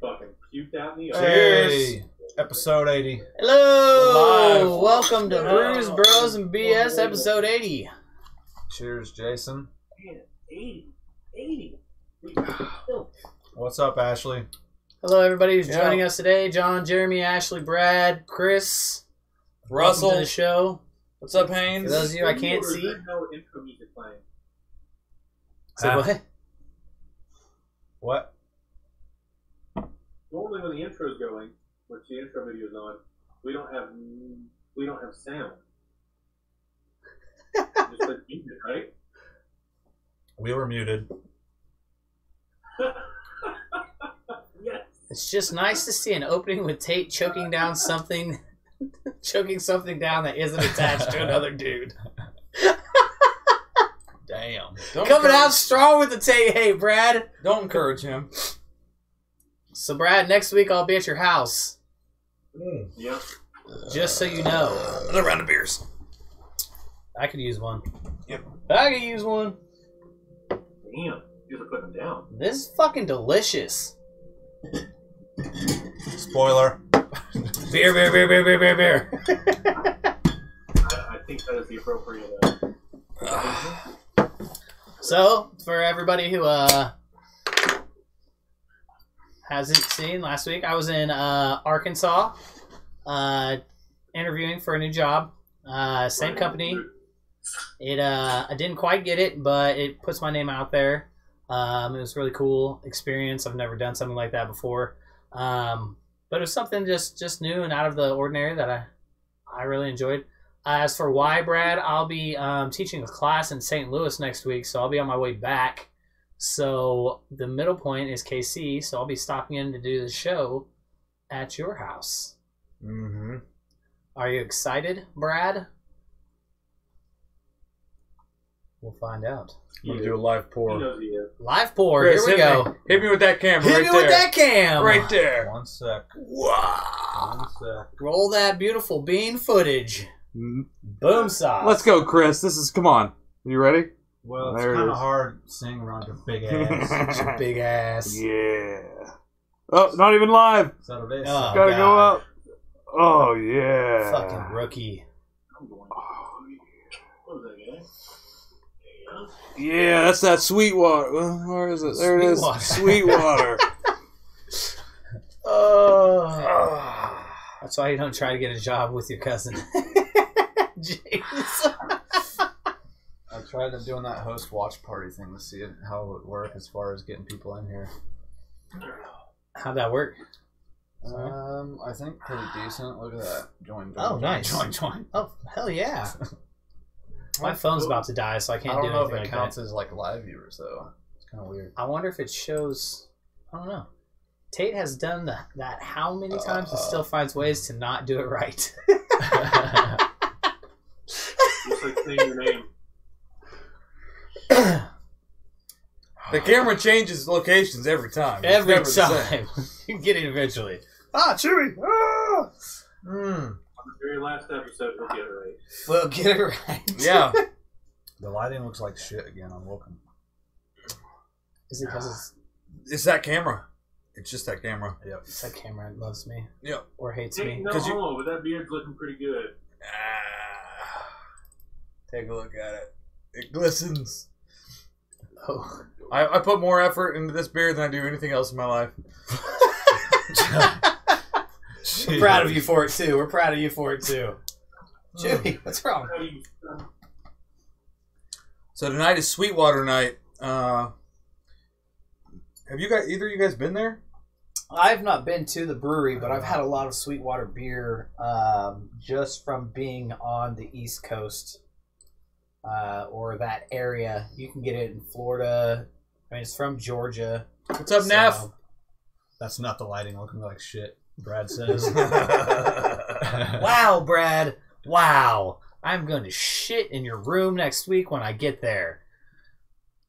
fucking puked out in the Cheers! Episode 80. Hello! Welcome to Brews, Bros, and BS, episode 80. Cheers, Jason. Man, 80. What's up, Ashley? Hello, everybody who's joining us today. John, Jeremy, Ashley, Brad, Chris. Russell. Welcome to the show. What's up, For Haynes? those of you I can't see. There's no intro music playing. Say what? What? Normally when the intro's going, which the intro video is on, we don't have sound. Just like music, right? We were muted. Yes. It's just nice to see an opening with Tate choking down something, choking something down that isn't attached to another dude. Damn. Coming out strong with the Tate. Hey, Brad. Don't encourage him. So, Brad, next week I'll be at your house. Yep. Just so you know. Another round of beers. I could use one. Yep. I could use one. Damn. You guys are putting them down. This is fucking delicious. Spoiler. Beer. I think that is the appropriate. So, for everybody who hasn't seen, last week I was in Arkansas interviewing for a new job. Same company. I didn't quite get it, but it puts my name out there. It was a really cool experience. I've never done something like that before. But it was something just new and out of the ordinary that I really enjoyed. As for why, Brad, I'll be teaching a class in St. Louis next week, so I'll be on my way back. So the middle point is KC, so I'll be stopping in to do the show at your house. Mm-hmm. Are you excited, Brad? We'll find out. We'll do a live He pour. knows he is. Live pour. Chris, Here we go. Hit me with that camera Hit right me there. with that cam. Right there. One sec. Wow. One sec. Roll that beautiful bean footage. Boom sauce. Let's go, Chris. Come on. You ready? Well, it's There it kind of is. hard seeing around your big ass. Your big ass. Yeah. Oh, not even live. Is that what it is? Oh, Gotta go God. up. Oh, yeah. Fucking rookie. I'm going. What was that, guy? Yeah, that's that Sweetwater. Where is it? There it is. Sweetwater. Sweetwater. Oh. That's why you don't try to get a job with your cousin. James. I tried doing that host watch party thing to see how it would work as far as getting people in here. How'd that work? I think pretty decent. Look at that. Join. Oh, nice. Join. Oh, hell yeah. My phone's about to die, so I I can't don't do know if anything it like counts that. as like live viewers though. It's kind of weird. I wonder if it shows... I don't know. Tate has done that how many times and still finds ways to not do it right. Just like saying your name. The camera changes locations every time. It's Every never the same. time. You get it eventually. Ah, Chewy! Ah! On the very last episode, we'll get it right. Well, get it right. Yeah. The lighting looks like shit again on Welcome. Is it because it's It's that camera. It's just that camera. Yep. that camera loves me Yep. or hates Hey, me? no 'Cause you- homo, but that beard's looking pretty good. Take a look at it. It glistens. Oh. I put more effort into this beer than I do anything else in my life. We're proud of you for it, too. We're proud of you for it, too. Chewy, what's wrong? How do you... So tonight is Sweetwater night. Have you guys, either of you guys been there? I've not been to the brewery, but I've had a lot of Sweetwater beer just from being on the East Coast or that area. You can get it in Florida. I mean, it's from Georgia. What's up, Neff? That's not the lighting looking like shit, Brad says. Wow, Brad. Wow. I'm going to shit in your room next week when I get there.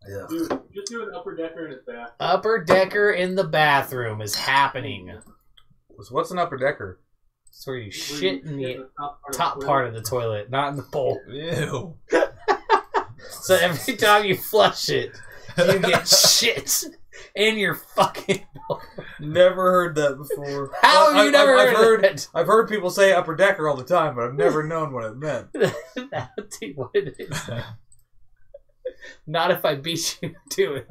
Yeah. Dude, just do an upper decker in his bath. Upper decker in the bathroom is happening. What's an upper decker? It's where you shit in the top part of the toilet, not in the bowl. Ew. So every time you flush it, you get shit in your fucking. Never heard that before. How have you never heard that? I've heard people say upper decker all the time, but I've never known what it meant. That'll tell you what it is. Not if I beat you to it.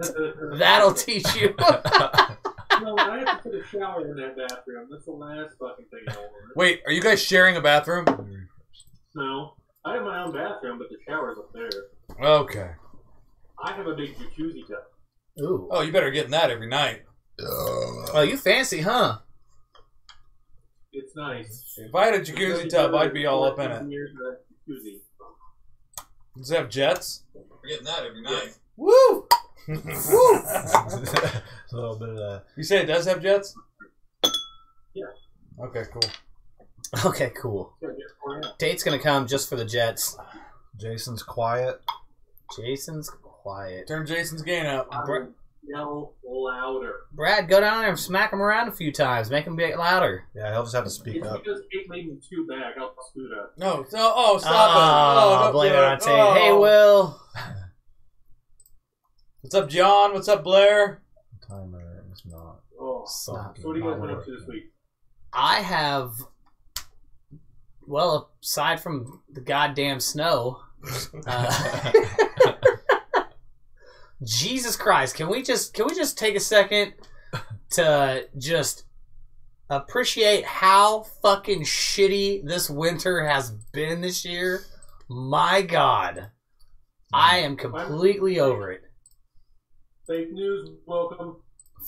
That'll teach you. No, I have to take a shower in that bathroom. That's the last fucking thing I want. Wait, are you guys sharing a bathroom? No, I have my own bathroom, but the shower's up there. Okay. I have a big jacuzzi tub. Ooh. Oh, you better get in that every night. Oh, you fancy, huh? It's nice. If I had a jacuzzi tub, I'd be all up in it. Jacuzzi. Does it have jets? We're getting that every night. Woo! Woo! A little bit of that. You say it does have jets? Yeah. Okay, cool. Okay, cool. Date's gonna come just for the Jets. Jason's quiet. Jason's quiet. Turn Jason's gain up. Yell louder. Brad, go down there and smack him around a few times. Make him get louder. Yeah, he'll just have to speak If up. you just take maybe 2 back, I'll scoot up. No, oh, stop it. Oh, don't blame do it on Tate. Hey, Will. What's up, John? What's up, Blair? Timer is not. Oh, so what do you guys been up to this week? I have, well, aside from the goddamn snow, Jesus Christ, can we just take a second to just appreciate how fucking shitty this winter has been this year? My God, I am completely over it. Fake news, welcome.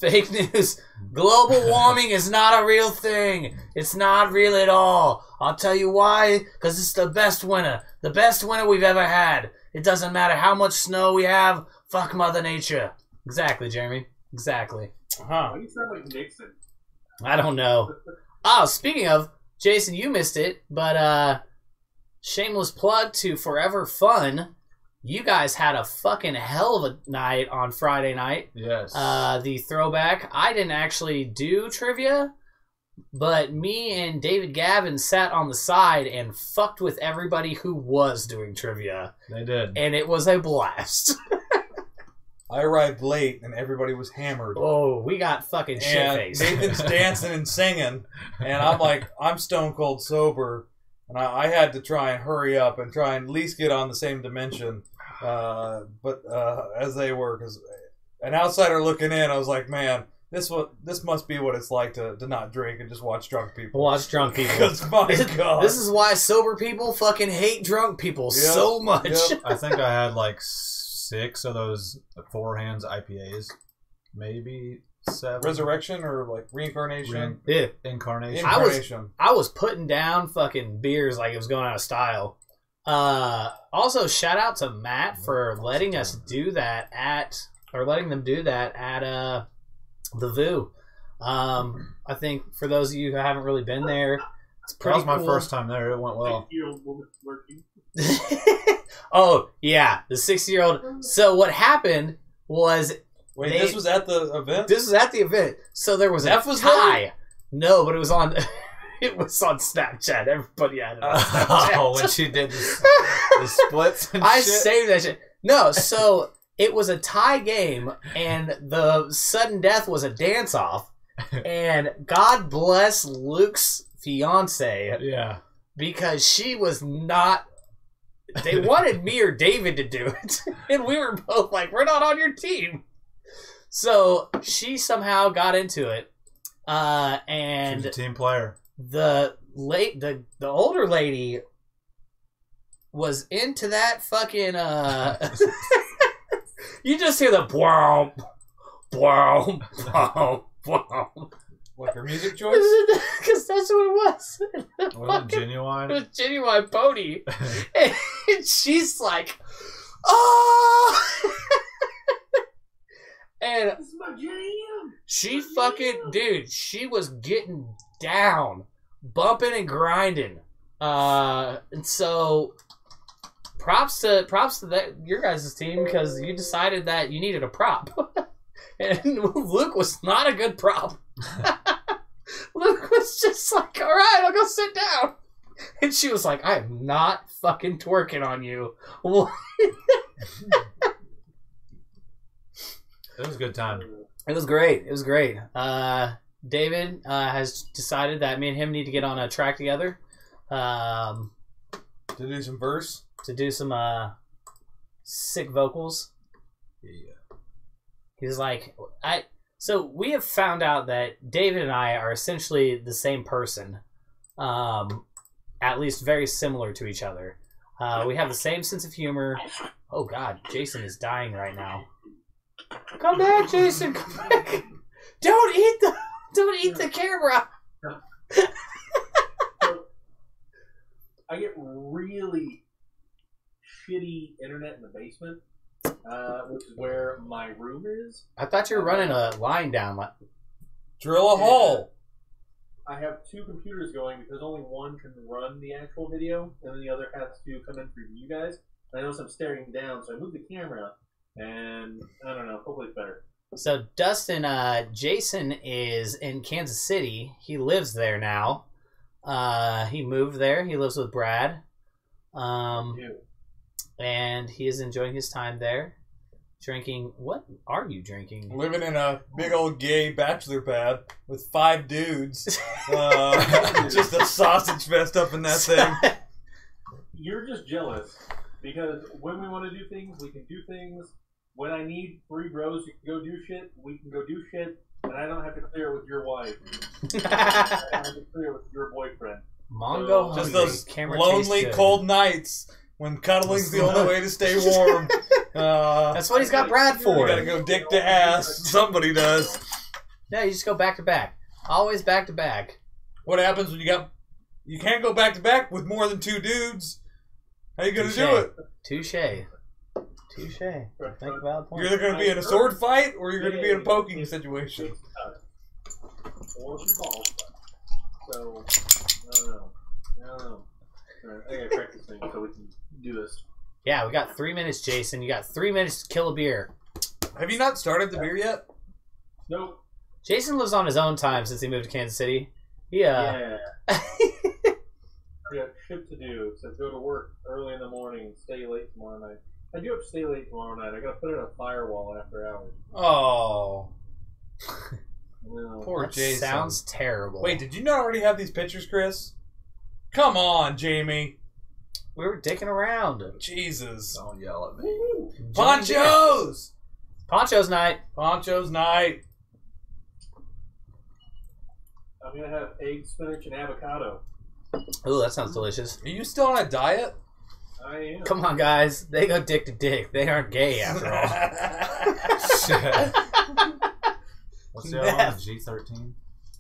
Fake news. Global warming is not a real thing. It's not real at all. I'll tell you why. Because it's the best winter. The best winter we've ever had. It doesn't matter how much snow we have. Fuck Mother Nature. Exactly, Jeremy. Exactly. Huh. Why do you sound like Nixon? I don't know. Oh, speaking of, Jason, you missed it. But, shameless plug to Forever Fun. You guys had a fucking hell of a night on Friday night. Yes. The throwback. I didn't actually do trivia, but me and David Gavin sat on the side and fucked with everybody who was doing trivia. They did. And it was a blast. I arrived late and everybody was hammered. Oh, we got fucking shit-faced. Nathan's dancing and singing, and I'm like, I'm stone cold sober, and I had to try and hurry up and try and at least get on the same dimension. But as they were, because an outsider looking in, I was like, man, this must be what it's like to not drink and just watch drunk people. Watch drunk people. Because my God, this is why sober people fucking hate drunk people so much. Yep. I think I had like 6 of those 4 hands IPAs, maybe 7. Resurrection or like reincarnation? Yeah. Incarnation. I was putting down fucking beers like it was going out of style. Also, shout out to Matt for letting us do that letting them do that at the VU. I think for those of you who haven't really been there, it's pretty That was my cool. first time there. It went well. 60-year-old woman working. Oh, yeah, the 60-year-old. So what happened was... Wait, this was at the event? This was at the event. So there was a tie. No, but it was on... It was on Snapchat. Everybody had it on Snapchat. Oh, when she did the splits and I shit. saved that shit. No, so it was a tie game, and the sudden death was a dance-off. And God bless Luke's fiance. Yeah. Because she was not... They wanted me or David to do it. And we were both like, we're not on your team. So she somehow got into it. And She's a team player. the older lady was into that fucking you just hear the bwomp bwomp bwomp bwomp. Like her music choice? Because that's what it was. Was it Genuine? It was Genuine Pony. And she's like, oh. And This is my jam. she fucking, dude, she was getting down, bumping and grinding. And so props to that your guys' team, because you decided that you needed a prop. And Luke was not a good prop. Luke was just like, all right, I'll go sit down. And she was like, I am not fucking twerking on you. It was a good time. It was great. It was great. David has decided that me and him need to get on a track together. To do some verse? To do some sick vocals. Yeah. He's like, So we have found out that David and I are essentially the same person. At least very similar to each other. We have the same sense of humor. Oh God, Jason is dying right now. Come back, Jason. Come back. Don't eat the camera. I get really shitty internet in the basement, which is where my room is. I thought you were running a line down. Drill a hole. I have two computers going because only one can run the actual video, and then the other has to come in for you guys. And I notice I'm staring down, so I move the camera, and I don't know, hopefully it's better. So Dustin, Jason is in Kansas City. He lives there now. He moved there. He lives with Brad. And he is enjoying his time there. Drinking. What are you drinking? Living in a big old gay bachelor pad with 5 dudes. Just a sausage fest up in that thing. You're just jealous because when we want to do things, we can do things. When I need 3 bros to go do shit, we can go do shit, and I don't have to clear it with your wife. I have to clear it with your boyfriend. Mongo, just hungry. those Camera lonely, cold nights when cuddling's the only way to stay warm. That's what he's got Brad for. You gotta go dick to ass. Somebody does. No, you just go back to back. Always back to back. What happens when you can't go back to back with more than 2 dudes? How you gonna do it? Touche. Think about the point. You're either gonna be in a sword fight or you're gonna be in a poking situation. Or your balls. So, I don't know. Alright, I gotta practice things so we can do this. Yeah, we got 3 minutes, Jason. You got 3 minutes to kill a beer. Have you not started the beer yet? Nope. Jason lives on his own time since he moved to Kansas City. Yeah. I got shit to do except go to work early in the morning and stay late tomorrow night. I do have to stay late tomorrow night. I gotta put in a firewall after hours. Oh. No. Poor That Jason. sounds terrible. Wait, did you not already have these pictures, Chris? Come on, Jamie. We were dicking around. Jesus. Don't yell at me. Ponchos! Poncho's night. Ponchos night. I'm gonna have egg, spinach, and avocado. Ooh, that sounds delicious. Are you still on a diet? I am. Come on, guys. They go dick to dick. They aren't gay after all. What's the other one? G13?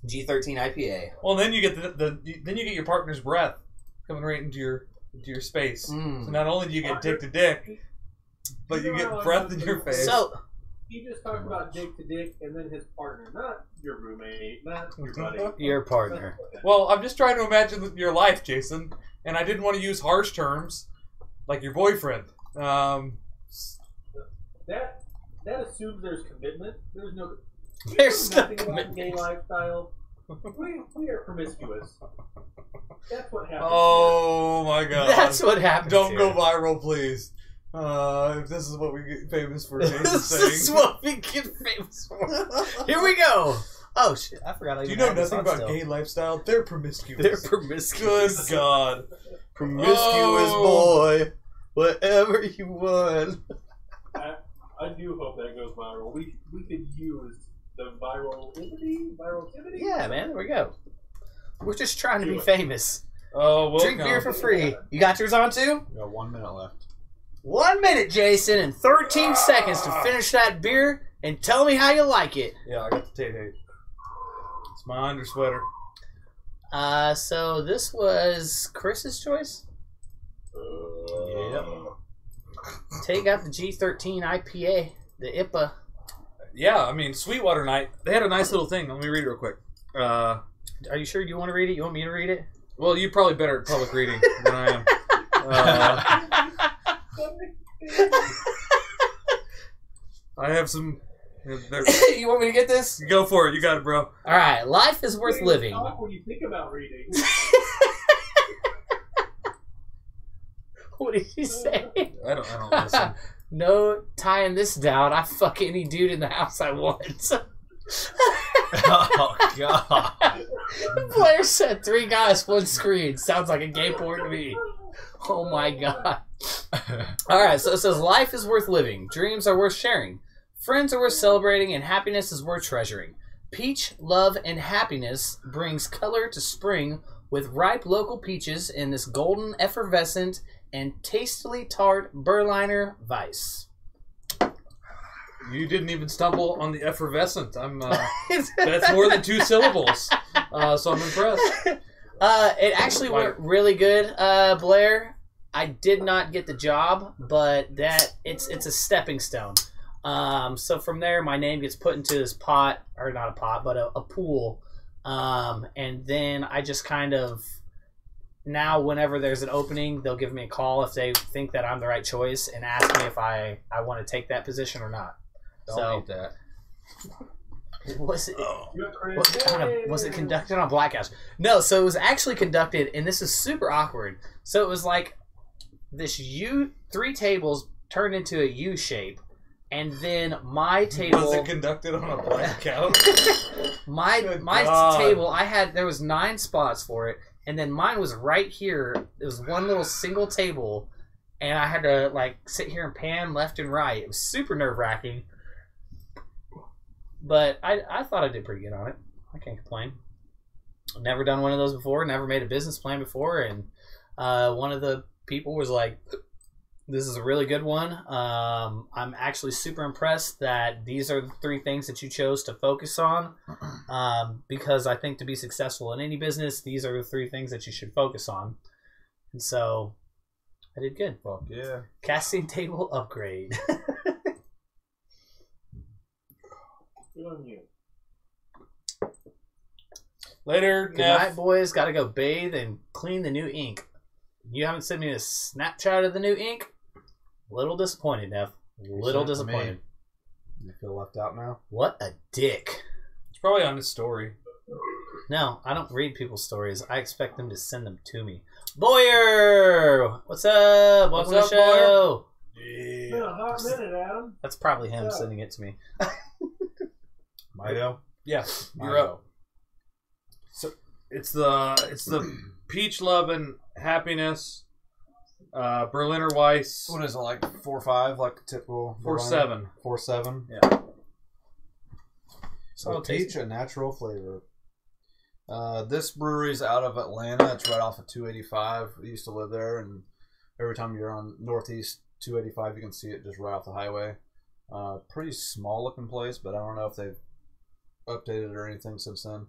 G13 IPA. Well, then you get then you get your partner's breath coming right into your space. So not only do you get dick to dick, but you get breath in your face. So he just talked about dick to dick and then his partner, not your roommate, not your buddy. your partner. Well, I'm just trying to imagine your life, Jason, and I didn't want to use harsh terms like your boyfriend. That assumes there's commitment. There's no. There's no nothing about commitment. gay lifestyle. We are promiscuous. That's what happens. Oh my God! That's what happens. Don't here. go viral, please. If this is what we get famous for, Jason This saying. is what we get famous for. Here we go. Oh shit! I forgot. Do you know nothing about gay lifestyle? They're promiscuous. They're promiscuous. Good God. Promiscuous boy. Whatever you want. I do hope that goes viral. We could use the virality. Yeah, man. There we go. We're just trying to be famous. Oh, well, Drink beer for free. You got yours on too? We got 1 minute left. 1 minute, Jason, and 13 seconds to finish that beer and tell me how you like it. Yeah, I got the Tate Hate. It's my under sweater. So this was Chris's choice. Yep. Take out the G13 IPA, the IPA. Yeah, I mean, Sweetwater night. They had a nice little thing. Let me read it real quick. Are you sure you want to read it? You want me to read it? Well, you're probably better at public reading than I am. I have some. You want me to get this? Go for it. You got it, bro. All right. Life is worth living. Talk when you think about reading. What did you say? I don't listen. No tying this down. I fuck any dude in the house I want. Oh god. Blair said 3 guys, 1 screen. Sounds like a gay porn to me. Oh my god. Alright, so it says life is worth living. Dreams are worth sharing. Friends are worth celebrating, and happiness is worth treasuring. Peach, love, and happiness brings color to spring with ripe local peaches in this golden, effervescent, and tastily tart Berliner Weiss. You didn't even stumble on the effervescent. I'm. That's more than 2 syllables, so I'm impressed. It actually went really good, Blair. I did not get the job, but it's a stepping stone. So from there, my name gets put into this pot, or not a pot, but a pool. And then I just kind of, now whenever there's an opening, they'll give me a call if they think that I'm the right choice and ask me if I want to take that position or not. Don't eat that. Was it conducted on Black House? No, so it was actually conducted, and this is super awkward. So it was like this 3 tables turned into a U shape. And then my table was it conducted on a black couch? my table, there was 9 spots for it, and then mine was right here. It was one little single table, and I had to like sit here and pan left and right. It was super nerve-wracking, but I thought I did pretty good on it. I can't complain. Never done one of those before. Never made a business plan before, and one of the people was like, this is a really good one. I'm actually super impressed that these are the 3 things that you chose to focus on, because I think to be successful in any business, these are the 3 things that you should focus on. And so I did good. Fuck yeah. Casting table upgrade. Good on you. Later, Good night, boys. Got to go bathe and clean the new ink. You haven't sent me a Snapchat of the new ink? Little disappointed, Neff. Little disappointed. You feel left out now? What a dick. It's probably on his story. No, I don't read people's stories. I expect them to send them to me. Boyer! What's up? Welcome to the show. It's been a hot minute, Adam. That's probably him sending it to me. Mido? Yeah, you're up. So it's the peach love and happiness. Berliner Weiss. What is it, like 4.5, like a typical? 4.7. 4.7? Yeah. So peach, a natural flavor. This brewery's out of Atlanta. It's right off of 285. I used to live there, and every time you're on Northeast 285, you can see it just right off the highway. Pretty small looking place, but I don't know if they've updated it or anything since then.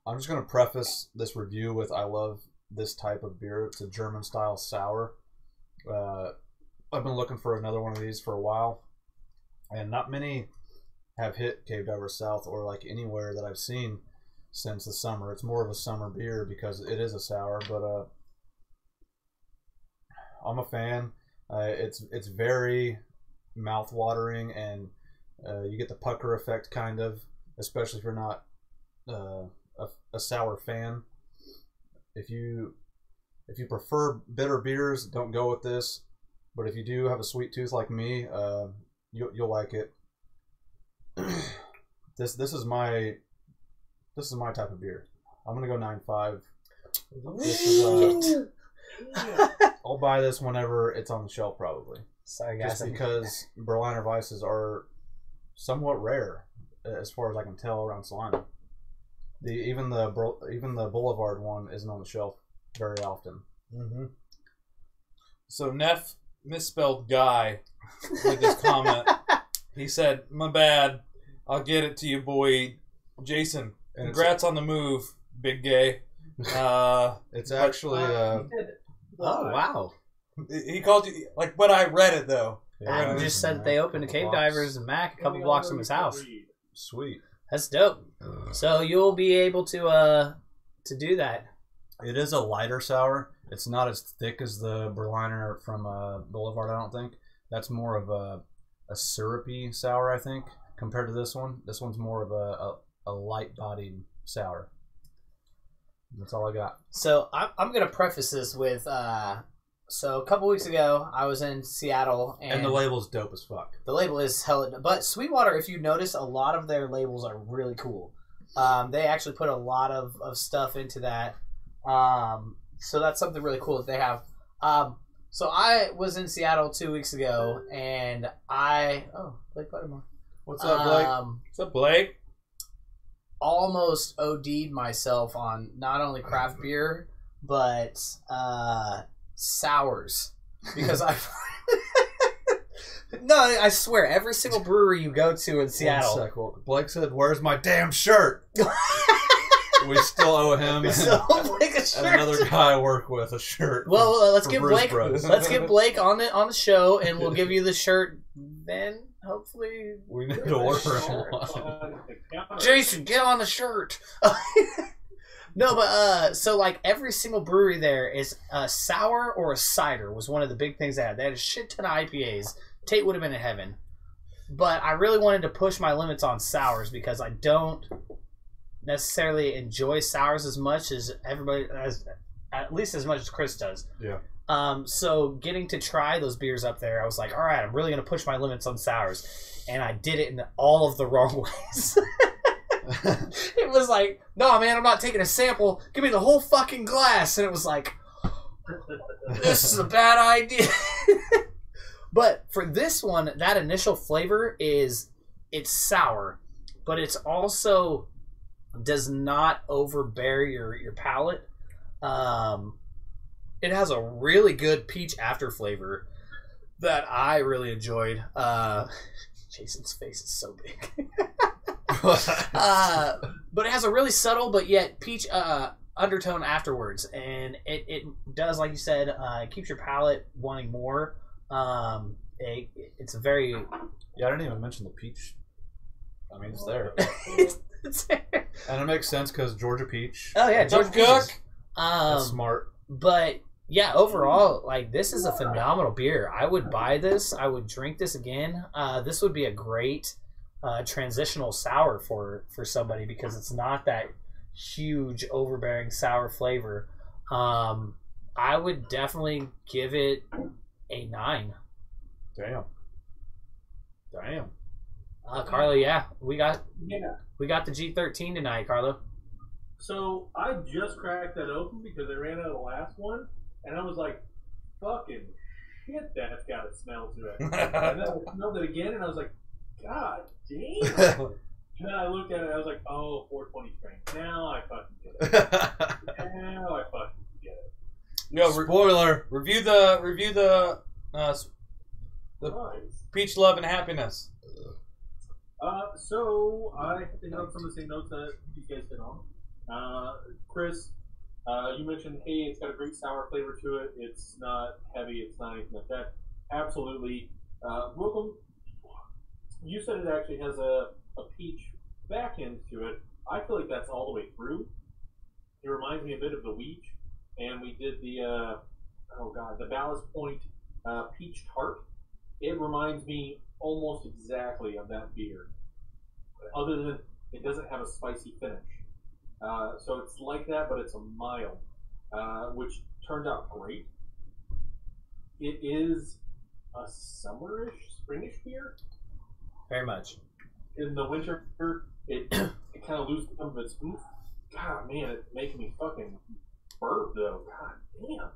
I'm just going to preface this review with I love this type of beer. It's a German style sour. I've been looking for another one of these for a while, and not many have hit Cave Diver South or like anywhere that I've seen since the summer. It's more of a summer beer because it is a sour, but I'm a fan. It's very mouth-watering, and you get the pucker effect kind of, especially if you're not a sour fan. If you prefer bitter beers, don't go with this. But if you do have a sweet tooth like me, you'll like it. This is my type of beer. I'm gonna go 9.5. This is, I'll buy this whenever it's on the shelf, probably. Sorry, guys. Just because Berliner Weisses are somewhat rare, as far as I can tell, around Salina. Even the Boulevard one isn't on the shelf very often. Mm-hmm. So Neff misspelled guy with his comment. He said, "My bad. I'll get it to you, boy." Jason, congrats on the move, big gay. It's actually oh wow! He called you like, but I read it though. Adam just said they opened a Cave Divers and Mac a couple blocks from his house. Sweet. That's dope. So you'll be able to do that. It is a lighter sour. It's not as thick as the Berliner from Boulevard, I don't think. That's more of a syrupy sour, I think, compared to this one. This one's more of a light-bodied sour. That's all I got. So I'm going to preface this with So a couple weeks ago, I was in Seattle, And the label's dope as fuck. the label is hella. But Sweetwater, if you notice, a lot of their labels are really cool. They actually put a lot of stuff into that. So that's something really cool that they have. So I was in Seattle 2 weeks ago, and Blake Buttermore. What's up, Blake? What's up, Blake? Almost OD'd myself on not only craft beer but sours because I. No, I swear, every single brewery you go to in Seattle. 1 sec. Well, Blake said, "Where's my damn shirt?" We still owe him We still owe Blake a shirt. and another guy I work with a shirt. Well, let's for get Brews Blake. Bros. Let's get Blake on the show, and we'll give you the shirt. Then hopefully, We need to order Sure. one. Jason, get on the shirt. No, but so like every single brewery there is a sour or a cider was one of the big things they had. They had a shit ton of IPAs. Tate would have been in heaven, but I really wanted to push my limits on sours because I don't necessarily enjoy sours as much as everybody, at least as much as Chris does. Yeah. So getting to try those beers up there, I was like, all right, I'm really going to push my limits on sours. And I did it in all of the wrong ways. It was like, no, man, I'm not taking a sample. Give me the whole fucking glass. And it was like, this is a bad idea. But for this one, that initial flavor it's sour, but it's also does not overbear your palate. It has a really good peach after flavor that I really enjoyed. Jason's face is so big. But it has a really subtle but yet peach undertone afterwards, and it does, like you said, it keeps your palate wanting more. It's a very Yeah, I didn't even mention the peach. I mean, it's there. it's there. And it makes sense because Georgia peach. Oh yeah, George Cook. That's smart. But yeah, overall, like, this is a phenomenal beer. I would buy this. I would drink this again. This would be a great transitional sour for somebody because it's not that huge overbearing sour flavor. I would definitely give it a 9. Damn. Carlo, yeah, we got Yeah. the G13 tonight, Carlo. So I just cracked that open because I ran out of the last one, and I was like, "Fucking shit, that's got a smell to it." And then I smelled it again, and I was like, "God damn!" And then I looked at it, and I was like, "Oh, 420 strength. Now I fucking get it. Now I fucking get it." No, Spoiler. review the Nice. peach love and happiness. So I hit on some of the same notes that you guys hit on. Chris, you mentioned, hey, it's got a great sour flavor to it. It's not heavy. It's not anything like that. Absolutely. Welcome. You said it actually has a peach back end to it. I feel like that's all the way through. It reminds me a bit of the Weech, and we did the the Ballast Point peach tart. It reminds me almost exactly of that beer, other than it doesn't have a spicy finish. So it's like that, but it's a mild, which turned out great. It is a summerish, springish beer. Very much. In the winter, it kind of loses some of its oomph. God, man, it's making me fucking burp, though. God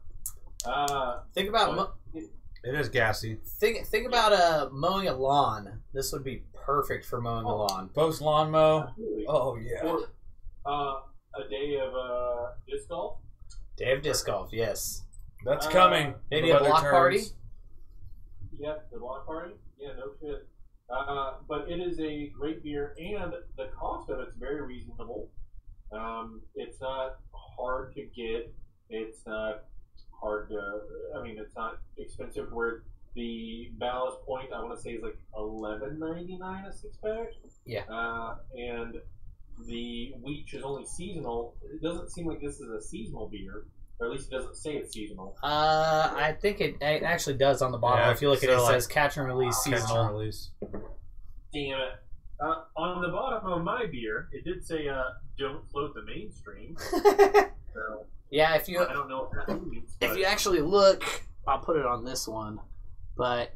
damn. Think about It is gassy. think about mowing a lawn. This would be perfect for mowing a lawn. Post lawn mow. Absolutely. Oh yeah. Or a day of disc golf. Day of disc golf, yes. That's coming. Maybe The a weather block turns. party. Yep, the block party. Yeah, no shit. But it is a great beer, and the cost of it's very reasonable. It's not hard to get. It's not hard to. I mean, it's not expensive. Where the Ballast Point, I want to say, is like $11.99 a 6-pack. Yeah. And the Weech is only seasonal. It doesn't seem like this is a seasonal beer, or at least it doesn't say it's seasonal. I think it actually does on the bottle. Yeah, If you look at it, so it like says catch and release Catch and seasonal. release. Damn it. On the bottom of my beer, it did say, don't float the mainstream. So, Yeah, if you I don't know what that means. if but you actually look I'll put it on this one, but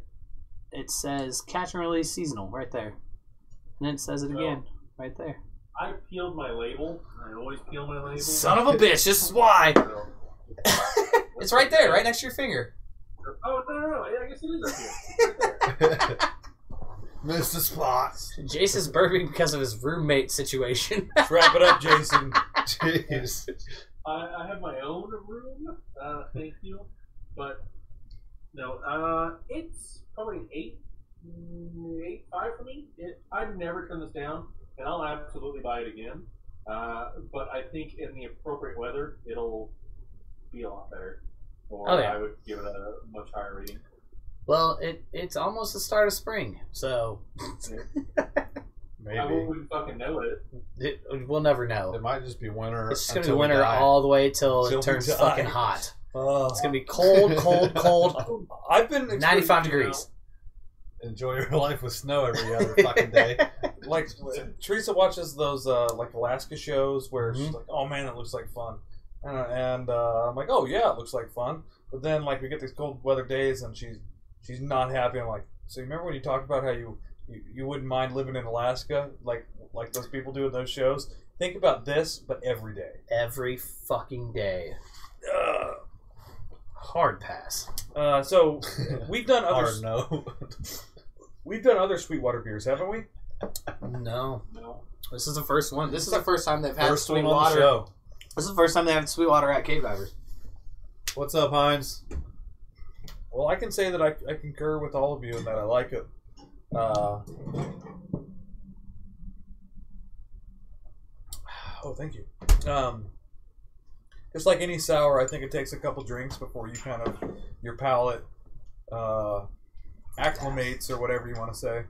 it says catch and release seasonal right there, and then it says it again right there. I peeled my label. I always peel my label. Son of a bitch! This is why. It's right there, right next to your finger. Oh no! I guess it is up here. Right there. Missed the spots. Jason's burping because of his roommate situation. Let's wrap it up, Jason. Jeez. I have my own room. Thank you, but no. It's probably an 8.5 for me. I'd never turn this down, and I'll absolutely buy it again. But I think in the appropriate weather, it'll be a lot better. Or I would give it a much higher rating. Well, it's almost the start of spring, so Maybe. I wouldn't fucking know it. We'll never know. It might just be winter. It's just gonna be winter all the way till it turns fucking hot. It's gonna be cold, cold, cold. I've been 95 degrees. Enjoy your life with snow every other fucking day. Like Teresa watches those like Alaska shows where she's like, "Oh man, that looks like fun," and I'm like, "Oh yeah, it looks like fun." But then like we get these cold weather days and she's not happy. I'm like, "So you remember when you talked about how you wouldn't mind living in Alaska like those people do in those shows? Think about this, but every day, every fucking day." Hard pass. So we've done other Hard no. We've done other Sweetwater beers, haven't we? No. This is the first one. This is the first time they've had First one on the Sweetwater. show. This is the first time they have Sweetwater at Cave Divers. What's up, Heinz? Well, I can say that I concur with all of you and that I like it. Oh, thank you. Just like any sour, I think it takes a couple drinks before you kind of your palate acclimates or whatever you want to say,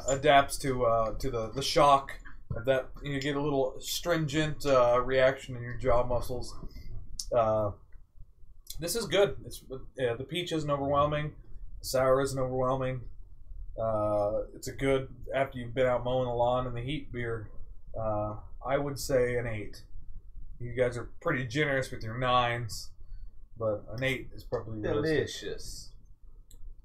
adapts to the shock of that. You get a little stringent reaction in your jaw muscles. This is good. The peach isn't overwhelming. The sour isn't overwhelming. It's a good after you've been out mowing the lawn in the heat beer. I would say an 8. You guys are pretty generous with your 9s, but an 8 is probably delicious.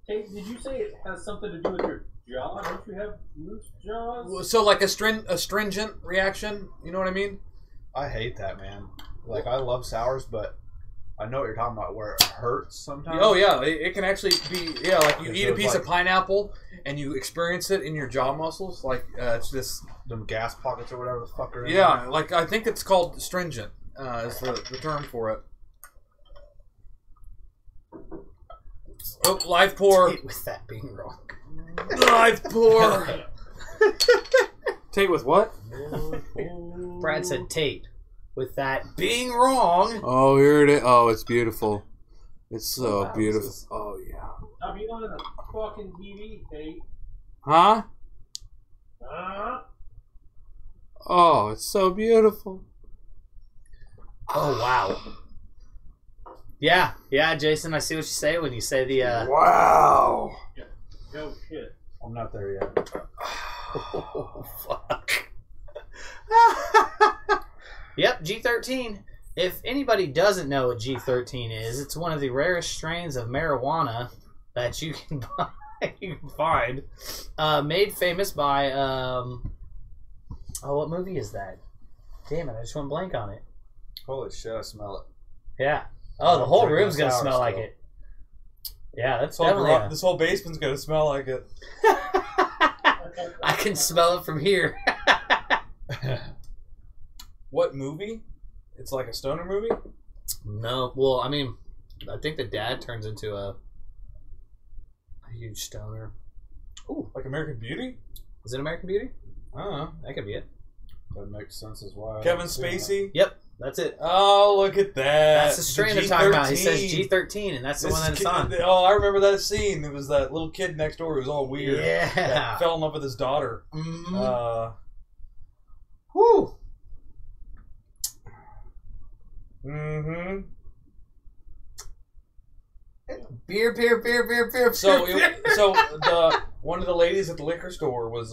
Hey, did you say it has something to do with your jaw? Don't you have loose jaws? So like a stringent reaction, you know what I mean? I hate that, man. Like, I love sours, but I know what you're talking about, where it hurts sometimes. Oh yeah, it can actually be like you eat a piece of pineapple and you experience it in your jaw muscles, like it's just them gas pockets or whatever the fuck are in yeah, there. like I think it's called stringent is the term for it. Oh, live pour. With that being wrong. Live pour. Tate with what? Brad said Tate. With that being wrong. Oh, here it is. Oh, it's beautiful. It's so wow, beautiful. Oh, yeah. I'll be on the fucking TV, Tate. Huh? Oh, it's so beautiful. Oh, wow. Yeah, Jason, I see what you say when you say the... Wow. No shit. I'm not there yet. Oh, fuck. Yep, G13. If anybody doesn't know what G13 is, it's one of the rarest strains of marijuana that you can buy, you can find. Made famous by what movie is that? Damn it, I just went blank on it. Holy shit, I smell it. Yeah. Oh, the whole drinking room's gonna sour smell like still. it. Yeah, that's definitely. This whole basement's gonna smell like it. I can smell it from here. What movie? It's like a stoner movie? No, well, I mean, I think the dad turns into a huge stoner. Ooh, like American Beauty? Is it American Beauty? I don't know. That could be it. That makes sense as well. Kevin Spacey? Yep, that's it. Oh, look at that. That's the strain they're talking about. He says G13, and that's the one that it's on. Oh, I remember that scene. It was that little kid next door who was all weird. Yeah. That fell in love with his daughter. Mm-hmm. Whew. Mm-hmm. Beer. So the one of the ladies at the liquor store was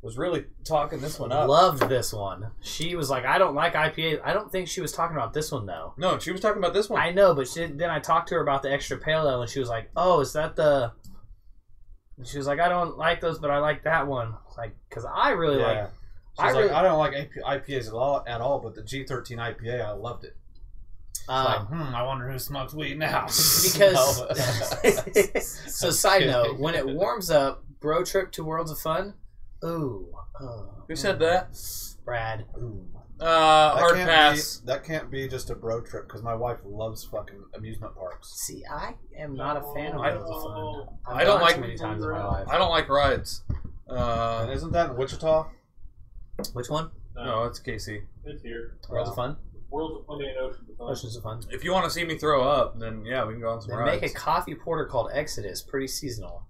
was really talking this one up. Loved this one. She was like, I don't like IPAs. I don't think she was talking about this one, though. No, she was talking about this one. I know, but then I talked to her about the extra pale ale, and she was like, oh, is that the... And she was like, I don't like those, but I like that one. Like, because I really like... I don't like IPAs at all, but the G13 IPA, I loved it. I wonder who smokes weed now. Because... So, side note, when it warms up, Bro Trip to Worlds of Fun... Ooh. Who said that? Brad. Ooh. Hard pass. That can't be just a bro trip because my wife loves fucking amusement parks. See, I am not a fan of Worlds of Fun. I don't like too many times in my life. I don't like rides. And isn't that in Wichita? Which one? No, it's KC. It's here. Worlds of Fun? Worlds of Fun and Oceans of Fun. Oceans of Fun. If you want to see me throw up, then yeah, we can go on some They rides. make a coffee porter called Exodus, pretty seasonal.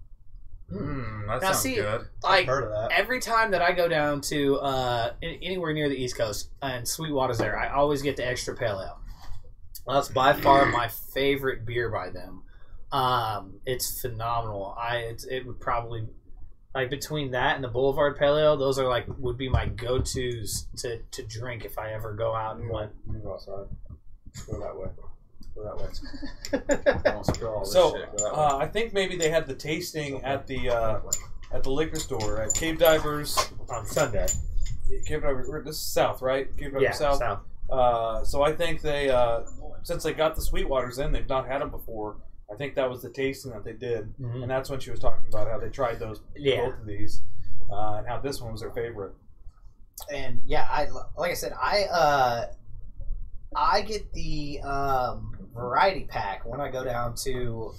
That Now, sounds see, good. Like, I've heard of that. every time that I go down to anywhere near the East Coast and Sweetwater's there, I always get the extra pale ale. That's by far my favorite beer by them. It's phenomenal. It would probably, like, between that and the Boulevard Pale Ale, those are like would be my go-tos to drink if I ever go out and went. Let me go outside. Go that way. Go that way. Don't spill all this So shit. Go that way. I think maybe they had the tasting at the liquor store at Cave Divers On Sunday. Cave Divers. This is South, right? Cave Divers Yeah, South. South. So I think they, since they got the Sweetwaters in, they've not had them before. I think that was the tasting that they did, and that's when she was talking about how they tried both of these, and how this one was their favorite. And yeah, like I said, I get the variety pack when I go down to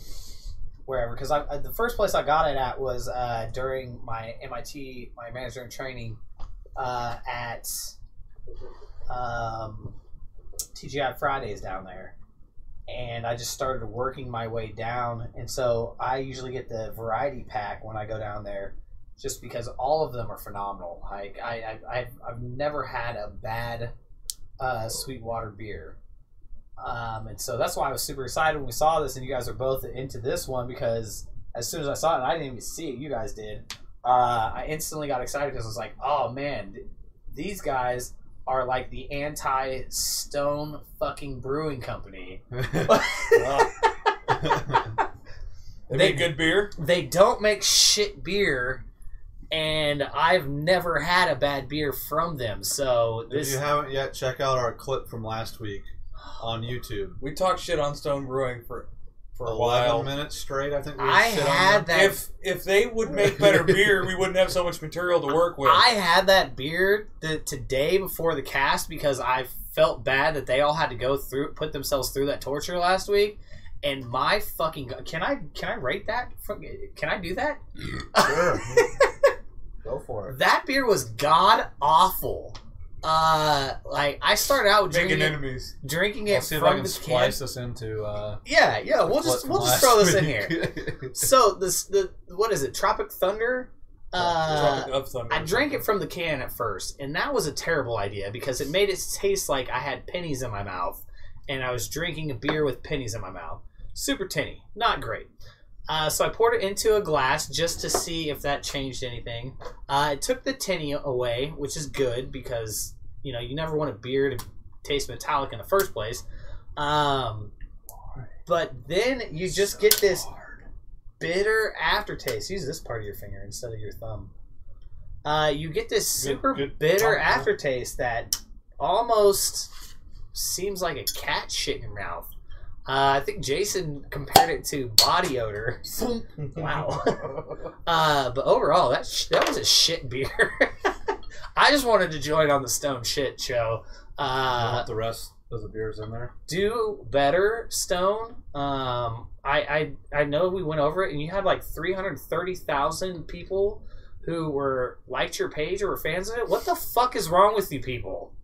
wherever, because the first place I got it at was during my MIT, my manager in training at TGI Fridays down there, and I just started working my way down, and so I usually get the variety pack when I go down there, just because all of them are phenomenal. Like I've never had a bad Sweetwater beer. And so that's why I was super excited when we saw this, and you guys are both into this one, because as soon as I saw it, and I didn't even see it, you guys did, I instantly got excited because I was like, oh man, these guys are like the anti-Stone fucking brewing company. They make good beer. They don't make shit beer, and I've never had a bad beer from them. So If you haven't yet, check out our clip from last week on YouTube. We talked shit on Stone Brewing for a 11 while. minutes straight, I think. I had that. If they would make better beer, we wouldn't have so much material to work with. I had that beer today before the cast because I felt bad that they all had to put themselves through that torture last week. And my fucking can I rate that? Can I do that? Sure. Go for it. That beer was god awful. Like I started out with making enemies. Drinking I'll it see if I from can the splice can. this into. Yeah. We'll just throw this in here. So what is it? Tropic Thunder. Tropic of Thunder. I drank it from the can at first, and that was a terrible idea because it made it taste like I had pennies in my mouth, and I was drinking a beer with pennies in my mouth. Super tinny, not great. So I poured it into a glass just to see if that changed anything. It took the tinny away, which is good because you never want a beer to taste metallic in the first place. But then you just get this bitter aftertaste. Use this part of your finger instead of your thumb. You get this super bitter aftertaste that almost seems like a cat shit in your mouth. I think Jason compared it to body odor. Wow. But overall, that was a shit beer. I just wanted to join on the Stone shit show. You want the rest of the beers in there? Do better, Stone. I know we went over it, and you had like 330,000 people who liked your page or were fans of it. What the fuck is wrong with you people?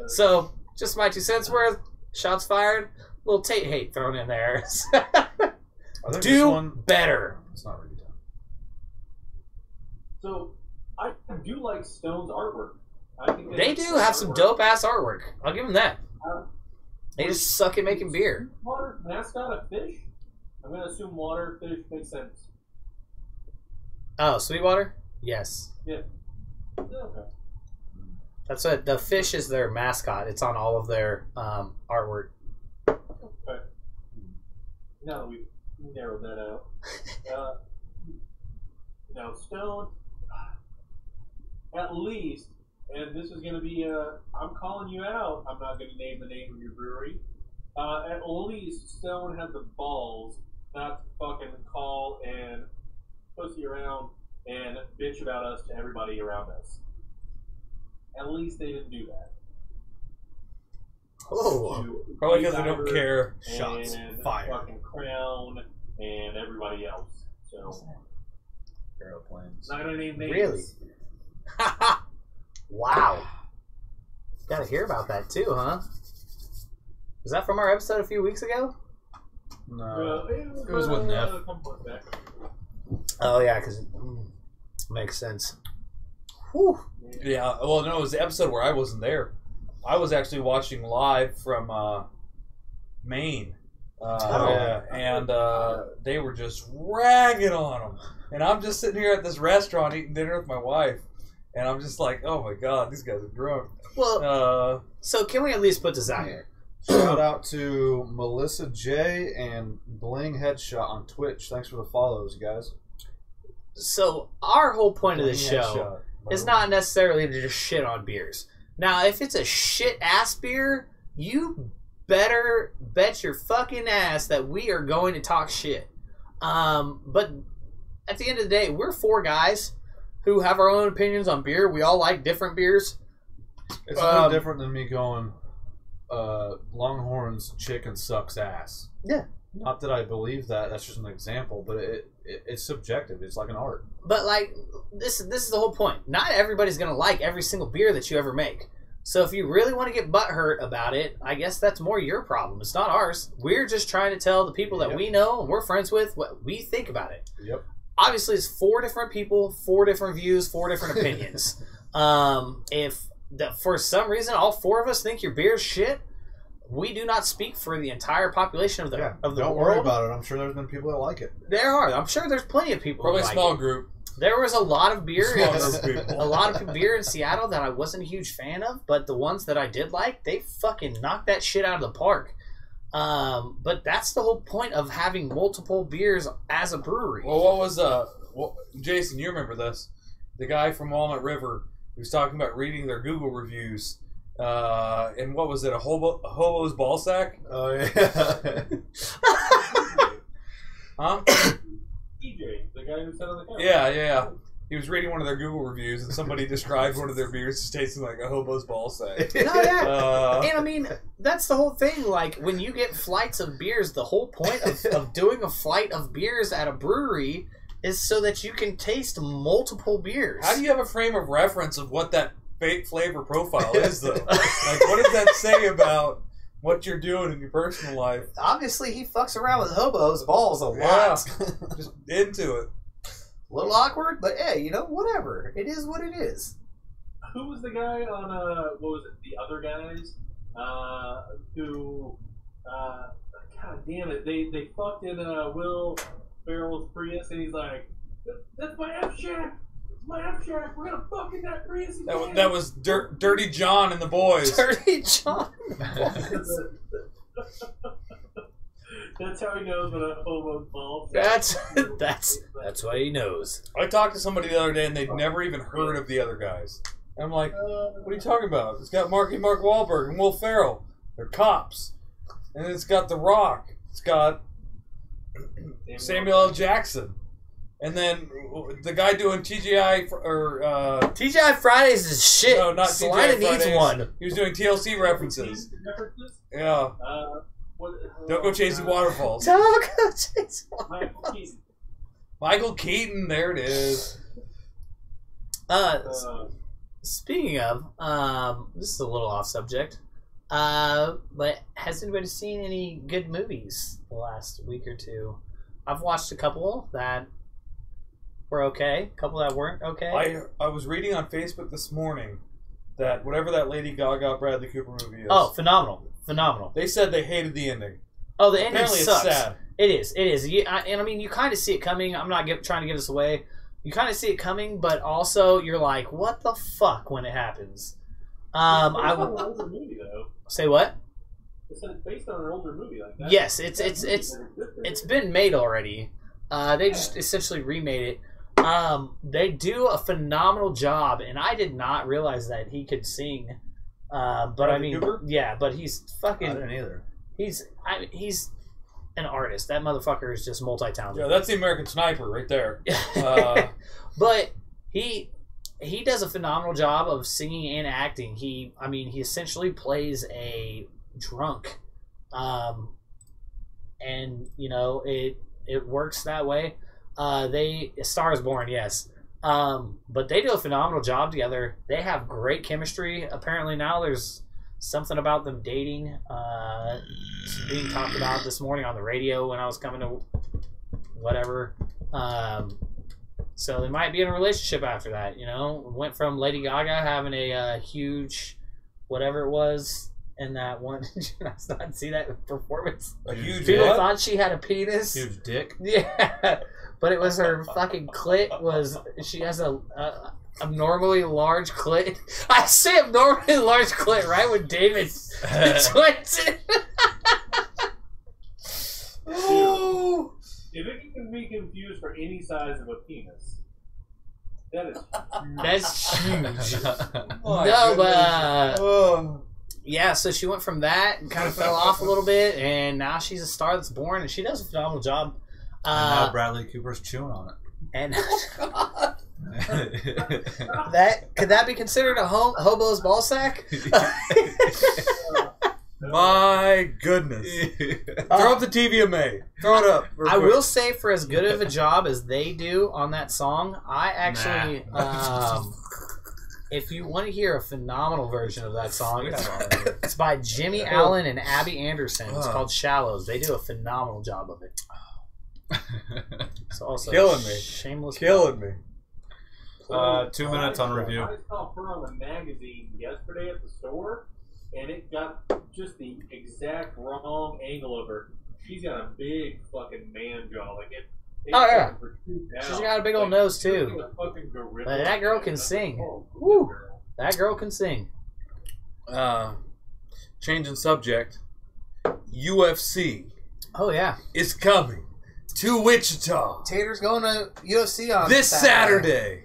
So, just my 2 cents worth. Shots fired. A little Tate hate thrown in there. Do better. It's not really done. So, I do like Stone's artwork. I think They do have some dope ass artwork. I'll give them that. They just suck at making beer. Water mascot a fish? I'm gonna assume water fish makes sense. Oh, Sweetwater? Yes. Yeah. Okay. That's what the fish is their mascot. It's on all of their artwork. Okay. Now that we've narrowed that out. Now, Stone, at least, and this is going to be I'm calling you out. I'm not going to name the name of your brewery. At least Stone had the balls not to fucking call and pussy around and bitch about us to everybody around us. At least they didn't do that. Oh, To Probably because they don't Diver care. Shots and fired. fucking Crown and everybody else. So, Aeroplanes. not gonna name names. really? Wow. Got to hear about that too, huh? Was that from our episode a few weeks ago? No. It was with Neff. a couple months back. Oh yeah, because makes sense. Whew. Yeah, well, no, it was the episode where I wasn't there. I was actually watching live from Maine. Oh. And they were just ragging on them. And I'm just sitting here at this restaurant eating dinner with my wife. And I'm just like, oh my God, these guys are drunk. Well, so can we at least put this out here? Shout out to Melissa J and Bling Headshot on Twitch. Thanks for the follows, guys. So our whole point of the show Headshot. is not necessarily to just shit on beers. Now, if it's a shit ass beer, you better bet your fucking ass that we are going to talk shit. But at the end of the day, we're four guys who have our own opinions on beer. We all like different beers. It's no different than me going, Longhorn's chicken sucks ass. Yeah. Not that I believe that. That's just an example, but it's subjective. It's like an art. But like this is the whole point. Not everybody's gonna like every single beer that you ever make. So if you really want to get butthurt about it, I guess that's more your problem. It's not ours. We're just trying to tell the people that we know and we're friends with what we think about it. Yep. Obviously, it's four different people, four different views, four different opinions. If for some reason all four of us think your beer's shit, we do not speak for the entire population of the Don't world. worry about it. I'm sure there's been people that like it. There are. I'm sure there's plenty of people. Probably who a like small it. group. There was a lot of beer, Small group of people. a lot of beer in Seattle that I wasn't a huge fan of, but the ones that I did like, they fucking knocked that shit out of the park. But that's the whole point of having multiple beers as a brewery. Well, what was Jason? You remember this? The guy from Walnut River. He was talking about reading their Google reviews. And what was it? A hobo's ball sack? Oh, yeah. Huh? DJ, the guy who sat on the couch. Yeah. He was reading one of their Google reviews, and somebody described one of their beers as tasting like a hobo's ball sack. No, yeah. And I mean, that's the whole thing. Like, when you get flights of beers, the whole point of doing a flight of beers at a brewery is so that you can taste multiple beers. How do you have a frame of reference of what that flavor profile is, though? Like, what does that say about what you're doing in your personal life? Obviously, he fucks around with hobos' balls a lot. Yeah, just into it. A little awkward, but hey, you know, whatever. It is what it is. Who was the guy on what was it? The Other Guys, who, God damn it, they fucked in Will Ferrell's Prius, and he's like, "That's my F shack. It's my F shack. We're gonna fuck in that Prius again." That was Dirty John and the boys. Dirty John. That's how he knows when a homo's balls. That's what he knows. I talked to somebody the other day, and they'd never even heard of The Other Guys. And I'm like, what are you talking about? It's got Mark Wahlberg and Will Ferrell. They're cops. And it's got The Rock. It's got Samuel L. Jackson. And then the guy doing TGI TGI Fridays is shit. No, not Salina TGI needs Fridays. one. He was doing TLC references. Yeah. Don't go chasing waterfalls. Don't go chase Michael Keaton, there it is. Speaking of, this is a little off subject, but has anybody seen any good movies the last week or two? I've watched a couple that were okay, a couple that weren't okay. I was reading on Facebook this morning that whatever that Lady Gaga Bradley Cooper movie is. Oh, phenomenal. They said they hated the ending. Oh, the ending Apparently sucks. it's sad. It is. And I mean, you kind of see it coming. I'm not trying to give this away, you kind of see it coming, but also you're like, what the fuck when it happens. I It's would an older movie, though. say what? It's based on an older movie like that. Yes, it's been made already. They just essentially remade it. They do a phenomenal job, and I did not realize that he could sing. But Bradley I mean, Cooper? yeah, but he's I fucking. didn't either. He's an artist. That motherfucker is just multi-talented. Yeah, that's the American Sniper right there. But he does a phenomenal job of singing and acting. He essentially plays a drunk, and you know it works that way. Star is Born, yes. But they do a phenomenal job together. They have great chemistry. Apparently now there's something about them dating. Being talked about this morning on the radio when I was coming to whatever. So they might be in a relationship after that. You know, went from Lady Gaga having a huge whatever it was. And that one, did you not see that performance? A huge People what? thought she had a penis. Huge dick. Yeah, but it was her fucking clit. She has a abnormally large clit? I say abnormally large clit right when David Swinton. Ooh. If it can be confused for any size of a penis, that is That's huge. My No, goodness. but Oh. yeah, so she went from that and kind of fell off a little bit, and now she's a star that's born, and she does a phenomenal job. And now Bradley Cooper's chewing on And it. that could that be considered a hobo's ball sack? My goodness. Throw up the TVMA. Throw it up. real I quick. will say, for as good of a job as they do on that song, I actually, if you want to hear a phenomenal version of that song, it's by Jimmy Allen and Abby Anderson. It's called Shallows. They do a phenomenal job of it. It's also Killing me. Shameless. Killing me. 2 minutes on review. I saw her on the magazine yesterday at the store, and it got just the exact wrong angle of her. She's got a big fucking man jaw, like it. Oh, yeah. protrudes out. She's got a big old nose, too. she's a fucking gorilla. But that girl can sing. Oh, Woo. girl. That girl can sing. Changing subject. UFC Oh yeah. is coming to Wichita Tater's going to UFC on this Saturday.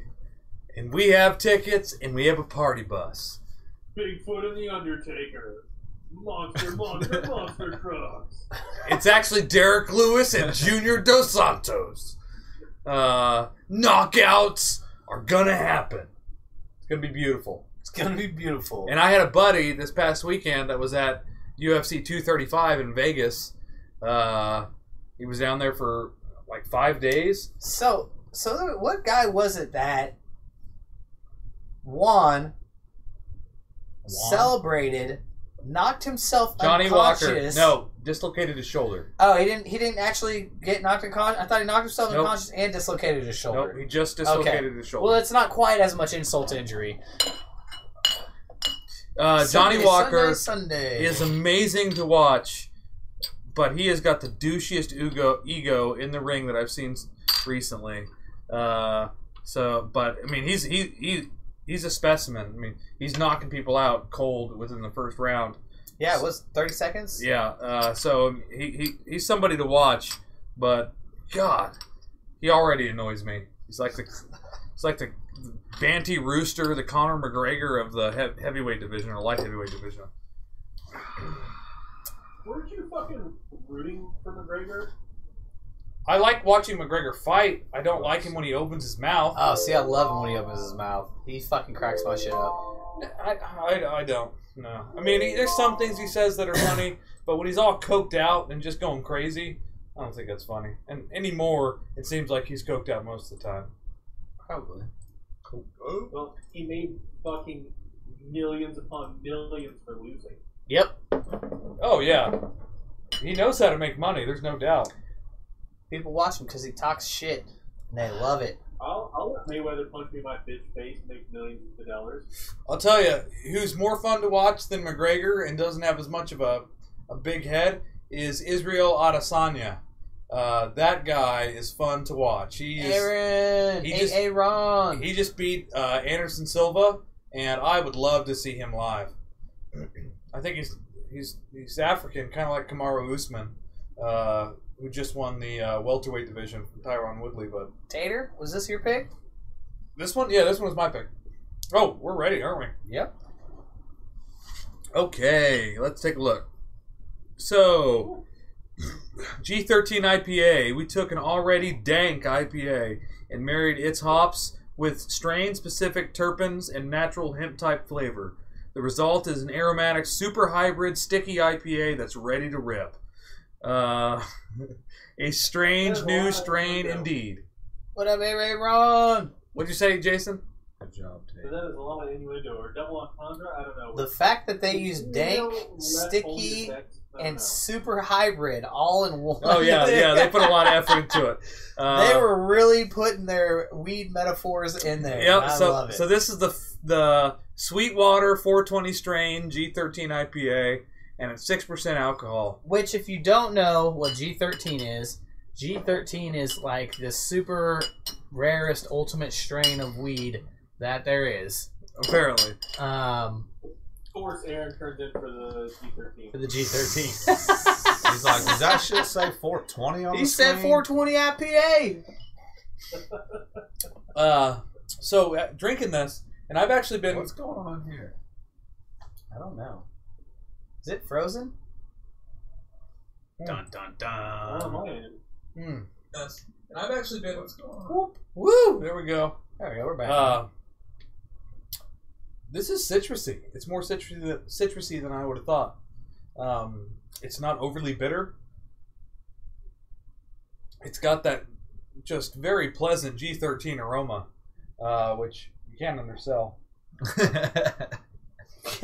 And we have tickets and we have a party bus. Bigfoot and the Undertaker. Monster trucks. It's actually Derek Lewis and Junior Dos Santos. Knockouts are gonna happen. It's gonna be beautiful. It's gonna be beautiful. And I had a buddy this past weekend that was at UFC 235 in Vegas. He was down there for like 5 days. So what guy was it that won, celebrated, knocked himself Johnny Walker. unconscious? No, dislocated his shoulder. Oh, he didn't actually get knocked unconscious. I thought he knocked himself Nope. unconscious and dislocated his shoulder. Nope, he just dislocated his shoulder. Well, it's not quite as much insult to injury. Johnny Walker Sunday. is amazing to watch, but he has got the douchiest ego in the ring that I've seen recently. But I mean, he's a specimen. I mean, he's knocking people out cold within the first round. Yeah, it was 30 seconds. Yeah. So he's somebody to watch, but God, he already annoys me. He's like the Banty Rooster, the Conor McGregor of the heavyweight division or light heavyweight division. Weren't you fucking rooting for McGregor? I like watching McGregor fight. I don't like him when he opens his mouth. Oh, see, I love him when he opens his mouth. He fucking cracks my shit up. I don't. No. I mean, there's some things he says that are funny, but when he's all coked out and just going crazy, I don't think that's funny. And anymore, it seems like he's coked out most of the time. Probably. Well, he made fucking millions upon millions for losing. Yep. Oh, yeah. He knows how to make money, there's no doubt. People watch him because he talks shit, and they love it. I'll let Mayweather punch me in my bitch face and make millions of dollars. I'll tell you, who's more fun to watch than McGregor and doesn't have as much of a big head is Israel Adesanya. That guy is fun to watch. Aaron, Aaron. He just beat Anderson Silva, and I would love to see him live. I think he's African, kind of like Kamaru Usman, who just won the welterweight division from Tyron Woodley. But Tater, was this your pick? this one was my pick. Oh, we're ready, aren't we? Yep. Okay, let's take a look. So, G13 IPA. We took an already dank IPA and married its hops with strain-specific terpenes and natural hemp-type flavor. The result is an aromatic, super hybrid, sticky IPA that's ready to rip. A strange new strain indeed. What up, Aaron? What'd you say, Jason? Good job, So Tate. that is a lot of innuendo or double entendre. I don't know. The fact that they use dank, sticky, and super hybrid all in one. Oh, yeah, they put a lot of effort into it. They were really putting their weed metaphors in there. Yep. I love it. So this is the Sweetwater 420 strain G13 IPA, and it's 6% alcohol. Which, if you don't know what G13 is like the super rarest ultimate strain of weed that there is. Apparently. Of course, Aaron turns in for the G13. For the G13. He's like, does that shit say 420 on He the said screen? 420 IPA. So drinking this, and I've actually been. What's going on here? I don't know. Is it frozen? Dun dun Oh, dun. man. Yes. And I've actually been. What's going on? Whoop, woo! There we go. There we go. We're back. This is citrusy. It's more citrusy than I would have thought. It's not overly bitter. It's got that just very pleasant G13 aroma, which you can't undersell.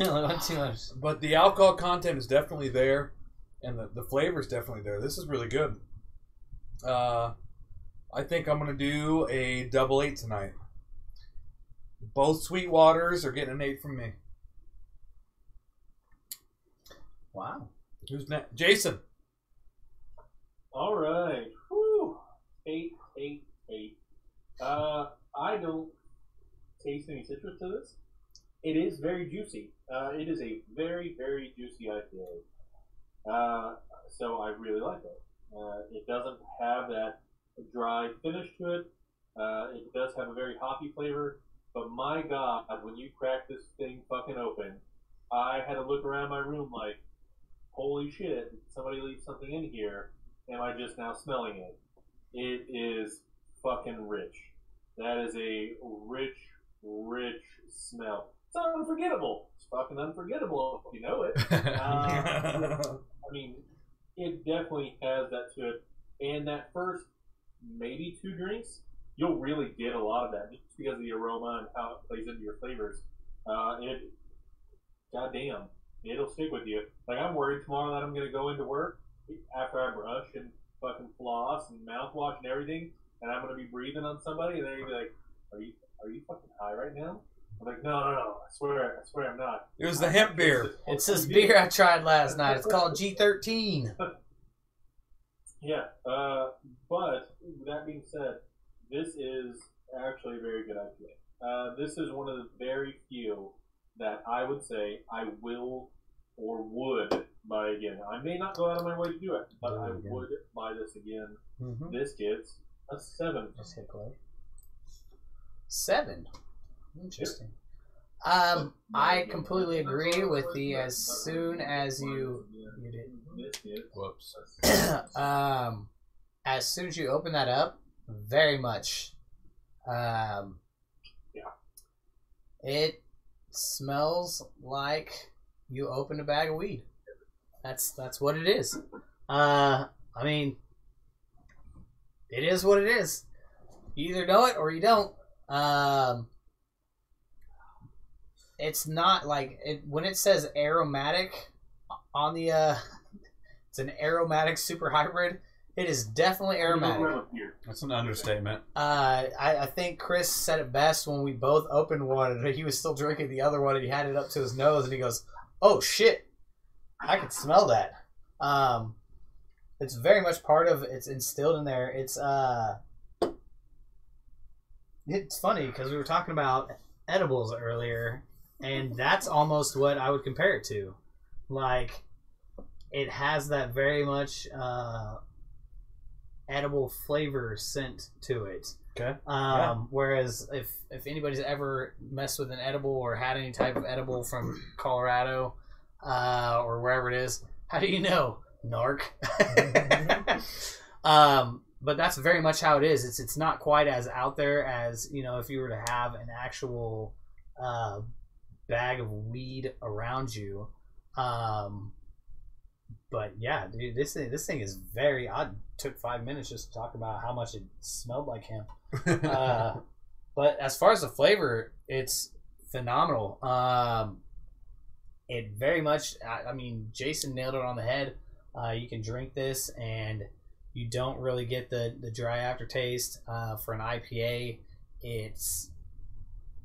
Not too much. But the alcohol content is definitely there, and the flavor is definitely there. This is really good. I think I'm going to do a double 8 tonight. Both Sweetwaters are getting an 8 from me. Wow. Who's next? Jason. All right. Whew. 8. I don't taste any citrus to this. It is very juicy. It is a very, very juicy IPA. So I really like it. It doesn't have that dry finish to it. It does have a very hoppy flavor. But my God, when you crack this thing fucking open, I had to look around my room like, holy shit, did somebody leave something in here? Am I just now smelling it? It is fucking rich. That is a rich, rich smell. It's unforgettable. It's fucking unforgettable if you know it. I mean, it definitely has that to it. And that first maybe 2 drinks, you'll really get a lot of that just because of the aroma and how it plays into your flavors. Goddamn, it'll stick with you. Like, I'm worried tomorrow that I'm going to go into work after I brush and fucking floss and mouthwash and everything, and I'm going to be breathing on somebody, and they're going to be like, are you fucking high right now? I'm like, no, I swear I'm not. It was the hemp beer. It's this beer I tried last night. It's called G13. Yeah, but that being said, this is actually a very good IPA. This is one of the very few that I would say I will or would buy again. I may not go out of my way to do it, but I would buy this again. Mm-hmm. This gets a 7. Just hit play. 7. Interesting. I completely agree with the as soon as you did. Whoops. As soon as you open that up, very much. It smells like you opened a bag of weed. That's what it is. I mean, it is what it is. You either know it or you don't. It's not like it, when it says aromatic on the it's an aromatic super hybrid. It is definitely aromatic. That's an understatement. I think Chris said it best when we both opened one and he was still drinking the other one and he had it up to his nose and he goes, "Oh shit, I can smell that." It's very much part of. It's instilled in there. It's funny because we were talking about edibles earlier, and that's almost what I would compare it to. Like, it has that very much edible flavor scent to it. Okay. Whereas if anybody's ever messed with an edible or had any type of edible from Colorado or wherever it is, how do you know? Narc. But that's very much how it is. It's not quite as out there as, you know, if you were to have an actual bag of weed around you. But yeah, dude, this thing is very odd. Took 5 minutes just to talk about how much it smelled like hemp. But as far as the flavor, it's phenomenal. It very much, I mean, Jason nailed it on the head. You can drink this and you don't really get the dry aftertaste. For an IPA, it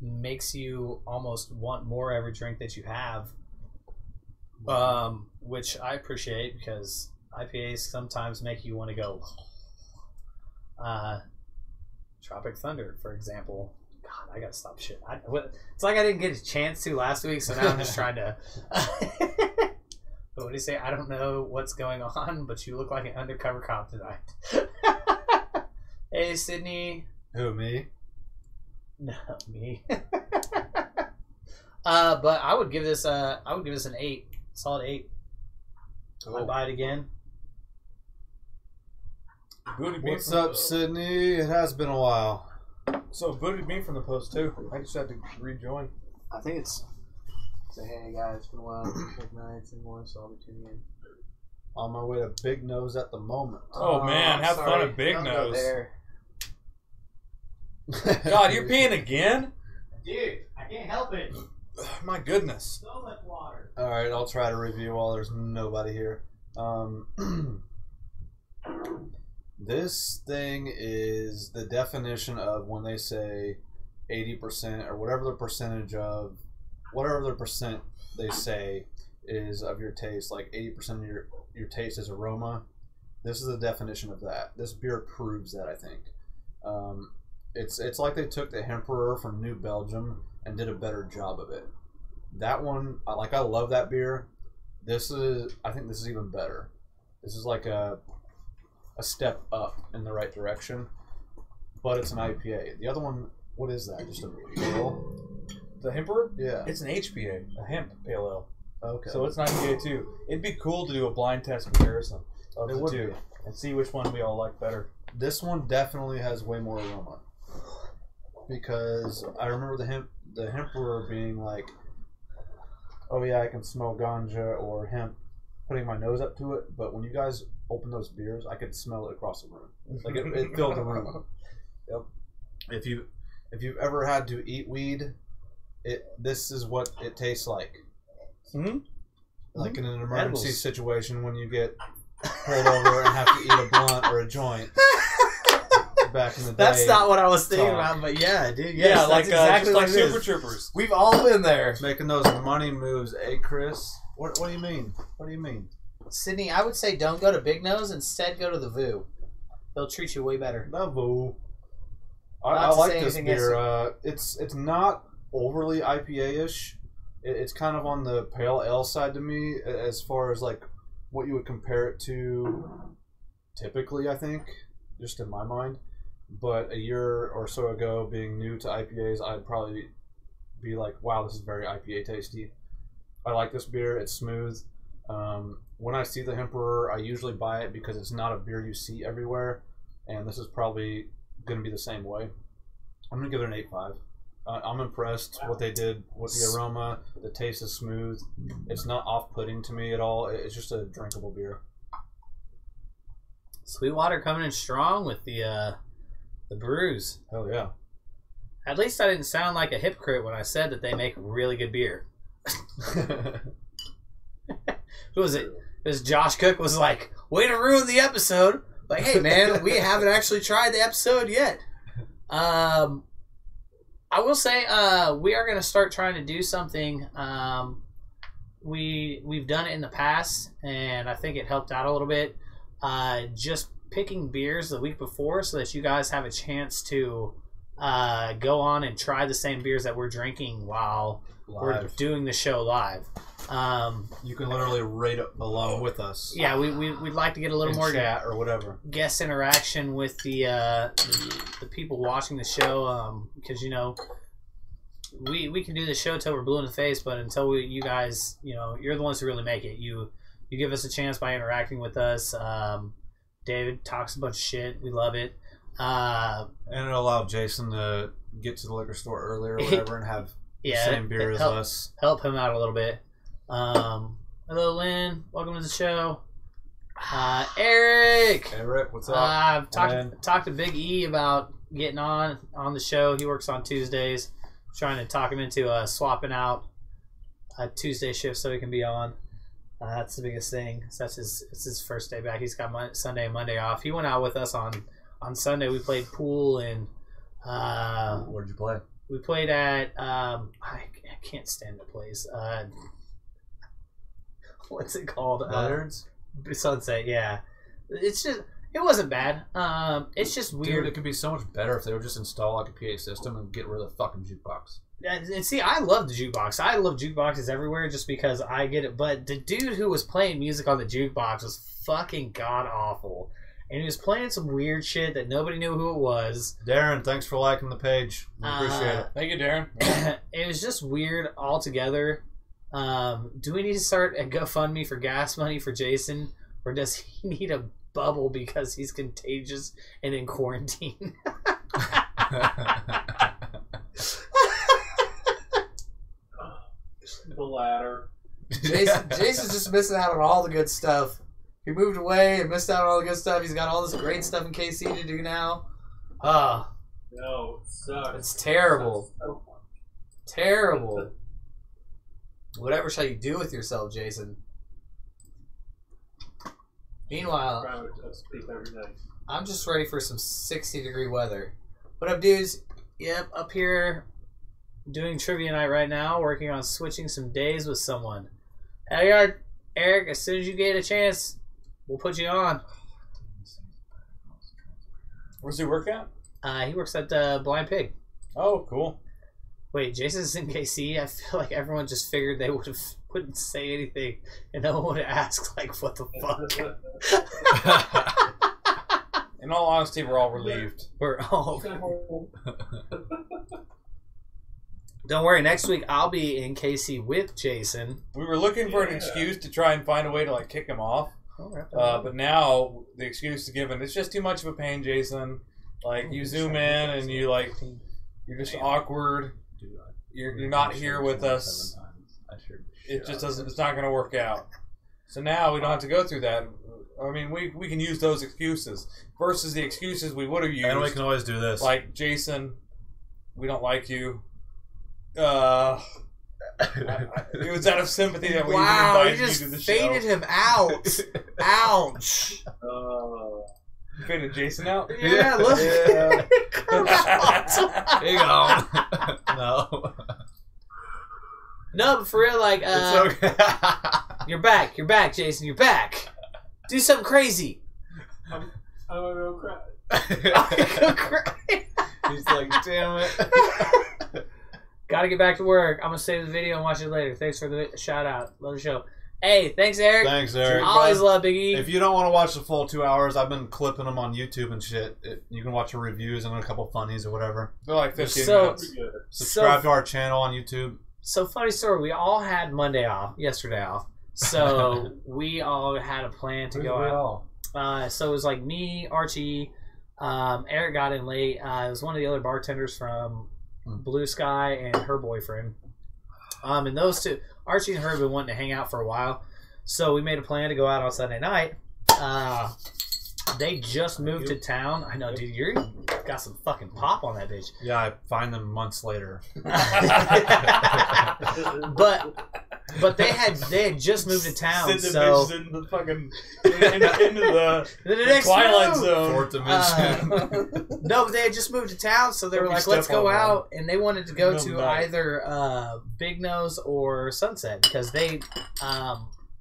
makes you almost want more every drink that you have, which I appreciate because IPAs sometimes make you want to go. Tropic Thunder, for example. God, I gotta stop shit. It's like I didn't get a chance to last week, so now I'm just trying to. What do you say? I don't know what's going on, but you look like an undercover cop tonight. Hey, Sydney. Who, me? No, me. But I would give this an 8, solid 8. Cool. I'd buy it again. What's up, Sydney? It has been a while. So booted me from the post too. I just had to rejoin. I think it's say, hey guys, it's been a while. Big nights and more, so I'll be tuning in. On my way to Big Nose at the moment. Oh man, have sorry. fun at Big Don't go Nose. there. God, you're peeing again? Dude, I can't help it. My goodness. So much water. All right, I'll try to review while there's nobody here. This thing is the definition of when they say 80% or whatever the percentage of whatever the percent they say is of your taste, like 80% of your taste is aroma. This is the definition of that. This beer proves that, I think. It's like they took the Emperor from New Belgium and did a better job of it. That one, I love that beer. I think this is even better. This is like a step up in the right direction, but it's an IPA. The other one, what is that? Just a pale? The Hemper? Yeah. It's an HPA, a hemp pale ale. Okay. So it's an IPA too. It'd be cool to do a blind test comparison of It the would two be. and see which one we all like better. This one definitely has way more aroma. Because I remember the Emperor being like, oh yeah, I can smell ganja or hemp, putting my nose up to it, but when you guys open those beers, I could smell it across the room. Like it filled the room. Yep. If you've ever had to eat weed, this is what it tastes like. Mm-hmm. Like in an emergency Edibles. situation when you get pulled over and have to eat a blunt or a joint. Back in the day. That's not what I was thinking Talk. about, but yeah, dude. Yeah, Yes, like that's exactly just what like it is. Super Troopers. We've all been there. Making those money moves, eh, Chris? What do you mean? What do you mean? Sydney, I would say don't go to Big Nose. Instead, go to the VU. They'll treat you way better. Bravo. Not I to like say this anything beer. It's not overly IPA-ish. It's kind of on the pale ale side to me, as far as like what you would compare it to. Typically, I think, just in my mind. But a year or so ago, being new to IPAs, I'd probably be like, wow, this is very IPA tasty. I like this beer. It's smooth. When I see the Emperor, I usually buy it because it's not a beer you see everywhere. And this is probably going to be the same way. I'm going to give it an 8.5. I'm impressed what they did with the aroma. The taste is smooth. It's not off-putting to me at all. It's just a drinkable beer. Sweetwater coming in strong with the Brews. Hell yeah. At least I didn't sound like a hypocrite when I said that they make really good beer. Who was it? It was Josh Cook was like, way to ruin the episode. Like, hey man, we haven't actually tried the episode yet. I will say we are going to start trying to do something. We've done it in the past, and I think it helped out a little bit. just picking beers the week before so that you guys have a chance to go on and try the same beers that we're drinking while we're doing the show live. You can literally rate it along with us. Yeah, we'd like to get a little more chat or whatever guest interaction with the people watching the show, because we can do the show till we're blue in the face, but until you guys, you're the ones who really make it. You give us a chance by interacting with us. David talks a bunch of shit. We love it. And it allowed Jason to get to the liquor store earlier or whatever and have the same beer as us. Help him out a little bit. Hello, Lynn. Welcome to the show. Eric, what's up? I've talked to Big E about getting on the show. He works on Tuesdays. Trying to talk him into swapping out a Tuesday shift so he can be on. That's the biggest thing. So it's his first day back. He's got Sunday and Monday off. He went out with us on Sunday. We played pool and where'd you play? We played at I can't stand the place. What's it called? Billiards? Sunset. Yeah, it wasn't bad. It's just weird. Dude, it could be so much better if they would just install like a PA system and get rid of the fucking jukebox. And see, I love the jukebox. I love jukeboxes everywhere just because I get it. But the dude who was playing music on the jukebox was fucking god awful. And he was playing some weird shit that nobody knew who it was. Darren, thanks for liking the page. We appreciate it. Thank you, Darren. It was just weird altogether. Do we need to start a GoFundMe for gas money for Jason? Or does he need a bubble because he's contagious and in quarantine? The latter. Jason's just missing out on all the good stuff. He moved away and missed out on all the good stuff. He's got all this great stuff in KC to do now. No, it sucks. It's terrible. Terrible. Whatever shall you do with yourself, Jason? Meanwhile, I'm just ready for some 60-degree weather. What up, dudes? Yep, up here doing trivia night right now, working on switching some days with someone. Hey, Eric, as soon as you get a chance, we'll put you on. Where's he work at? He works at Blind Pig. Oh, cool. Wait, Jason's in KC? I feel like everyone just figured they wouldn't say anything and no one would ask, like, what the fuck? In all honesty, we're all relieved. We're all... Don't worry, next week I'll be in KC with Jason. We were looking for an excuse to try and find a way to like kick him off. But now the excuse is given. It's just too much of a pain, Jason. Like you zoom in and you're just awkward. You're not here with us. It just doesn't. It's not going to work out. So now we don't have to go through that. I mean, we can use those excuses versus the excuses we would have used. And we can always do this. Like Jason, we don't like you. It was out of sympathy that we even invited you to the show. Faded him out. Ouch. You faded Jason out? Yeah, look. Yeah. Here you go. No. No, but for real, like, it's okay. You're back, Jason. You're back. Do something crazy. I'm gonna go cry. Go cry. He's like, damn it. Gotta get back to work. I'm gonna save the video and watch it later. Thanks for the shout out. Love the show. Hey, thanks, Eric. Thanks, Eric. Always love Big E. If you don't want to watch the full 2 hours, I've been clipping them on YouTube and shit. You can watch the reviews and a couple funnies or whatever. They're like 15 So- minutes. Subscribe to our channel on YouTube. So funny story. We all had yesterday off. So we all had a plan to go out. So it was like me, Archie, Eric got in late. It was one of the other bartenders from Blue Sky and her boyfriend. And those two, Archie and her, have been wanting to hang out for a while. So we made a plan to go out on Sunday night. They just moved to town. I know, dude, you got some fucking pop on that bitch. Yeah, I find them months later. But they had just moved to town, Send the so bitches in the fucking into the next Twilight room. Zone. Fourth dimension. No, but they had just moved to town, so they were like, "Let's go out," and they wanted to go to either Big Nose or Sunset because they'd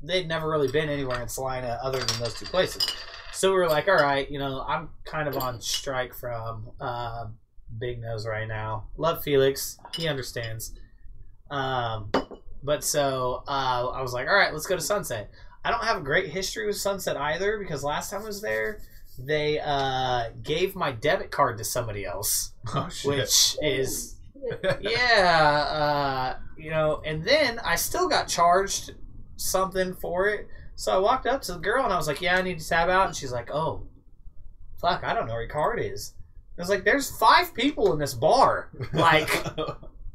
never really been anywhere in Salina other than those two places. So we were like, all right, I'm kind of on strike from Big Nose right now. Love Felix. He understands. But so I was like, all right, let's go to Sunset. I don't have a great history with Sunset either because last time I was there, they gave my debit card to somebody else. Oh, shit. Which is, yeah, and then I still got charged something for it. So I walked up to the girl and I was like, yeah, I need to tab out. And she's like, oh, fuck, I don't know where your card is. I was like, there's 5 people in this bar. Like,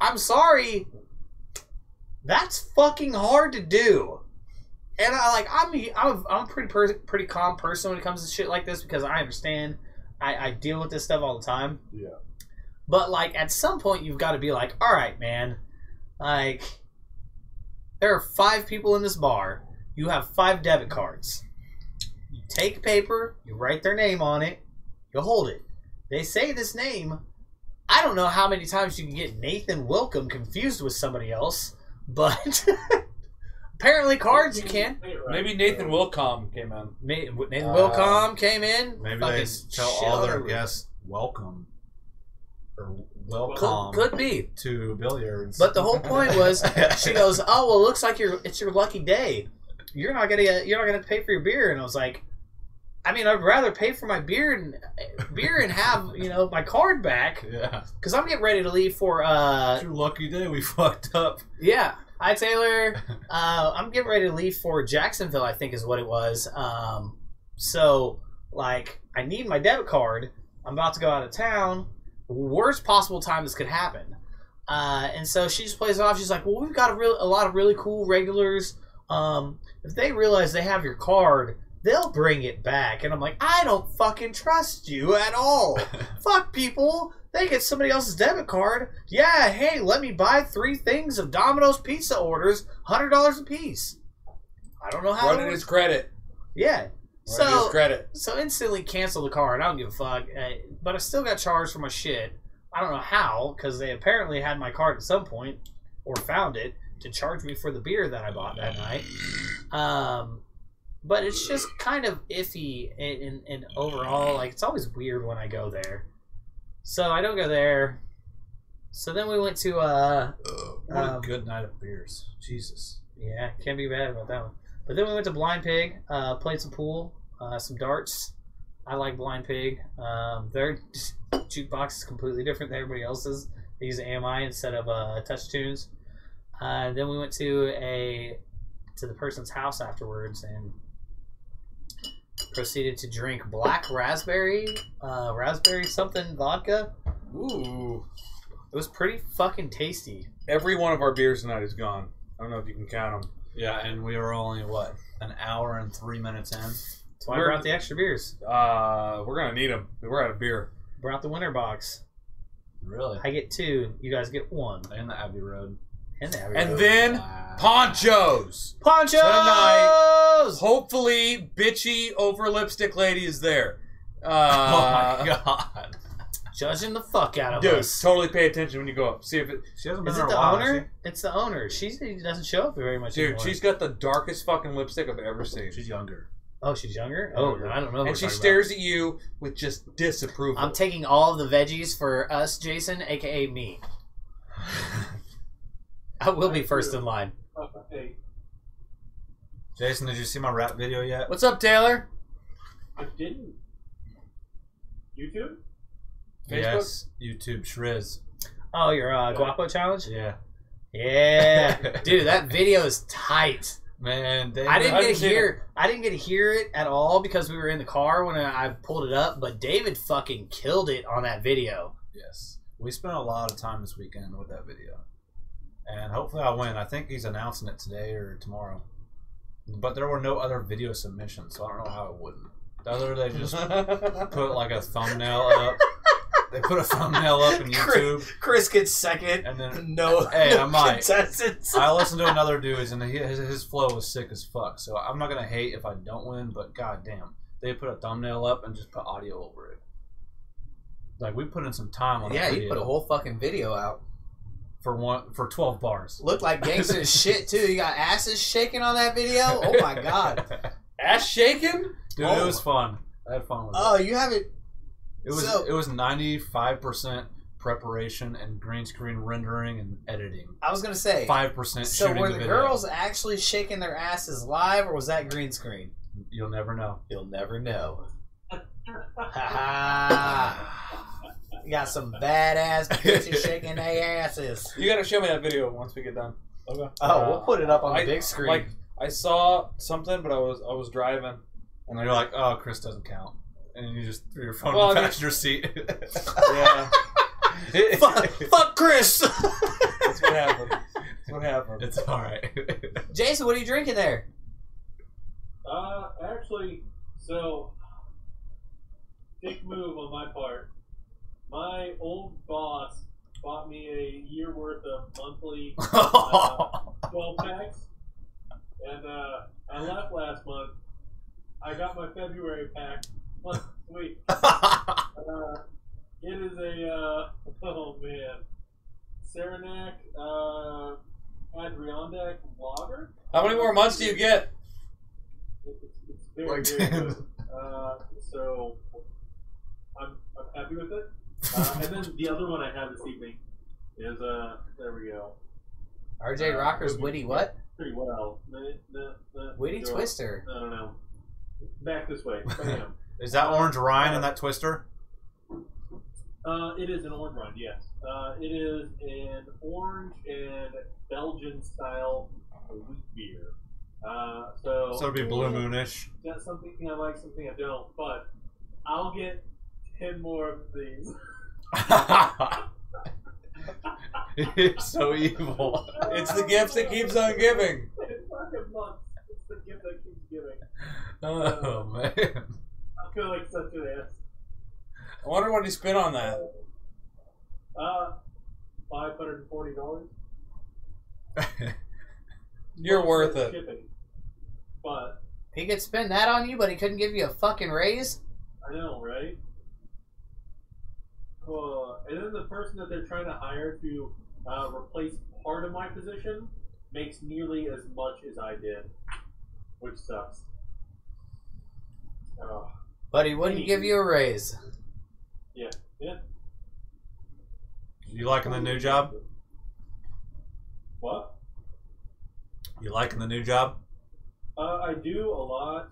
I'm sorry. That's fucking hard to do. And I'm a pretty calm person when it comes to shit like this because I understand. I deal with this stuff all the time. Yeah. But, like, at some point, you've got to be like, all right, man. Like, there are 5 people in this bar. You have 5 debit cards. You take paper, you write their name on it, you hold it. They say this name. I don't know how many times you can get Nathan Wilcom confused with somebody else, but apparently cards you can. Maybe Nathan Wilcom came in. Nathan Wilcom came in. Maybe Fucking they tell all their shit. guests welcome. Or welcome Could be. to billiards. But the whole point was, she goes, "Oh well, it looks like it's your lucky day. You're not gonna pay for your beer." And I was like, I mean, I'd rather pay for my beer and have my card back. Yeah. Because I'm getting ready to leave for It's your lucky day. We fucked up. Yeah. Hi Taylor. I'm getting ready to leave for Jacksonville. I think is what it was. So like, I need my debit card. I'm about to go out of town. Worst possible time this could happen. And so she just plays it off. She's like, well, we've got a lot of really cool regulars. If they realize they have your card, they'll bring it back. And I'm like, I don't fucking trust you at all. Fuck people. They get somebody else's debit card. Yeah, hey, let me buy 3 things of Domino's pizza orders, $100 a piece. I don't know how. Running his credit. Yeah. Running his credit. So instantly cancel the card. I don't give a fuck. But I still got charged for my shit. I don't know how, because they apparently had my card at some point, or found it, to charge me for the beer that I bought that night. But it's just kind of iffy in overall. Like, it's always weird when I go there. So I don't go there. So then we went to What a good night of beers. Jesus. Yeah, can't be bad about that one. But then we went to Blind Pig, played some pool, some darts. I like Blind Pig. Their jukebox is completely different than everybody else's. They use AMI instead of touch tunes. Then we went to the person's house afterwards and proceeded to drink black raspberry something vodka. Ooh. It was pretty fucking tasty. Every one of our beers tonight is gone. I don't know if you can count them. Yeah, and we were only, an hour and 3 minutes in? That's why I brought the extra beers. We're going to need them. We're out of beer. Brought the winter box. Really? I get 2. You guys get 1. In the Abbey Road. And Then ponchos. Ponchos! Tonight. Hopefully, bitchy over lipstick lady is there. Oh my god. Judging the fuck out of Dude, us. totally pay attention when you go up. See if it. She hasn't been Is there it a the while, owner? It's the owner. She doesn't show up very much Dude, anymore. she's got the darkest fucking lipstick I've ever seen. She's younger. Oh, she's younger? Oh, no, I don't know. And she stares at you with just disapproval. I'm taking all of the veggies for us, Jason, a.k.a. me. I will be first in line. Hey, Jason, did you see my rap video yet? What's up, Taylor? I didn't. YouTube? Facebook? Yes, YouTube Shriz. Oh, your Guapo challenge? Yeah. Yeah. Dude, that video is tight. Man, David, I didn't get to seen hear it at all because we were in the car when I pulled it up, but David fucking killed it on that video. Yes. We spent a lot of time this weekend with that video. And hopefully I'll win. I think he's announcing it today or tomorrow. But there were no other video submissions, so I don't know how it wouldn't. The other they just put like a thumbnail up. They put a thumbnail up in YouTube. Chris gets second. And then Hey, I might. contestants. I listened to another dude's and his flow was sick as fuck. So I'm not gonna hate if I don't win, but goddamn, they put a thumbnail up and just put audio over it. Like we put in some time on. Yeah, the he video put a whole fucking video out. for 12 bars. Looked like gangster as shit too. You got asses shaking on that video. Oh my god. Ass shaking? Dude, it was fun. I had fun with Oh, it. you haven't. It was 95% preparation and green screen rendering and editing. I was gonna say 5% So shooting were the the video. girls actually shaking their asses live, or was that green screen? You'll never know. You'll never know. You got some badass bitches shaking their asses. You gotta show me that video once we get done. Okay. Oh, we'll put it up on the big screen. Like I saw something, but I was driving, And you're like, oh, Chris doesn't count. And you just threw your phone Well, in the I mean- passenger seat. yeah, fuck Chris. that's what happened. That's what happened. It's alright. Jason, what are you drinking there? Actually, so big move on my part. My old boss bought me a year worth of monthly 12 packs, and I left last month. I got my February pack last week. It is a oh man, Saranac Adirondack Lager. How many more months do you get? It's very, Like very 10. good. So I'm happy with it. And then the other one I have this evening is there we go. RJ Rocker's Witty what? Pretty well. Witty Go. Twister. I don't know. Back this way. Bam. Is that orange rind in that twister? It is an orange rind, yes. It is an orange and Belgian style wheat beer. So So it'll be Blue Moonish. Got something I like, something I don't, but I'll get 10 more of these. It's so evil. It's the gift that keeps on giving. It's fucking months. It's the gift that keeps giving. Oh, man. I feel like such an ass. I wonder what he spent on that. $540. You're worth it. Shipping. But He could spend that on you, but he couldn't give you a fucking raise? I know, right? And then the person that they're trying to hire to replace part of my position makes nearly as much as I did, which sucks. Oh, But he wouldn't give you a raise. yeah. You liking the new job? What? You liking the new job? I do a lot.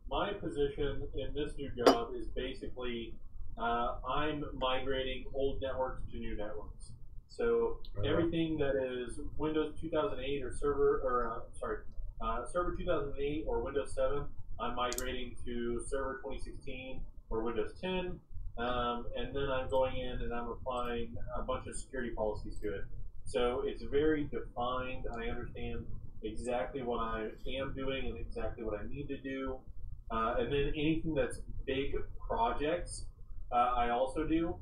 My position in this new job is basically I'm migrating old networks to new networks. So everything that is Windows 2008 or Server 2008 or Windows 7, I'm migrating to Server 2016 or Windows 10, and then I'm going in and I'm applying a bunch of security policies to it. So it's very defined. I understand exactly what I am doing and exactly what I need to do. And then anything that's big projects, I also do.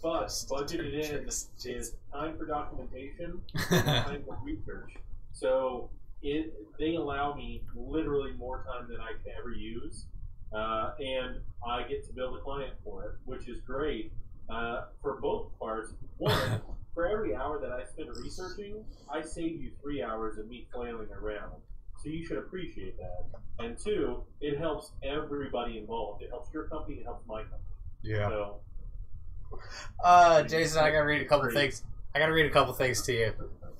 But budgeted in is time for documentation and time for research. So they allow me literally more time than I can ever use. And I get to build a client for it, which is great for both parts. One, for every hour that I spend researching, I save you 3 hours of me flailing around. So you should appreciate that. And two, it helps everybody involved. It helps your company, it helps my company. Yeah. So, Jason, I gotta read a couple things. I gotta read a couple things to you.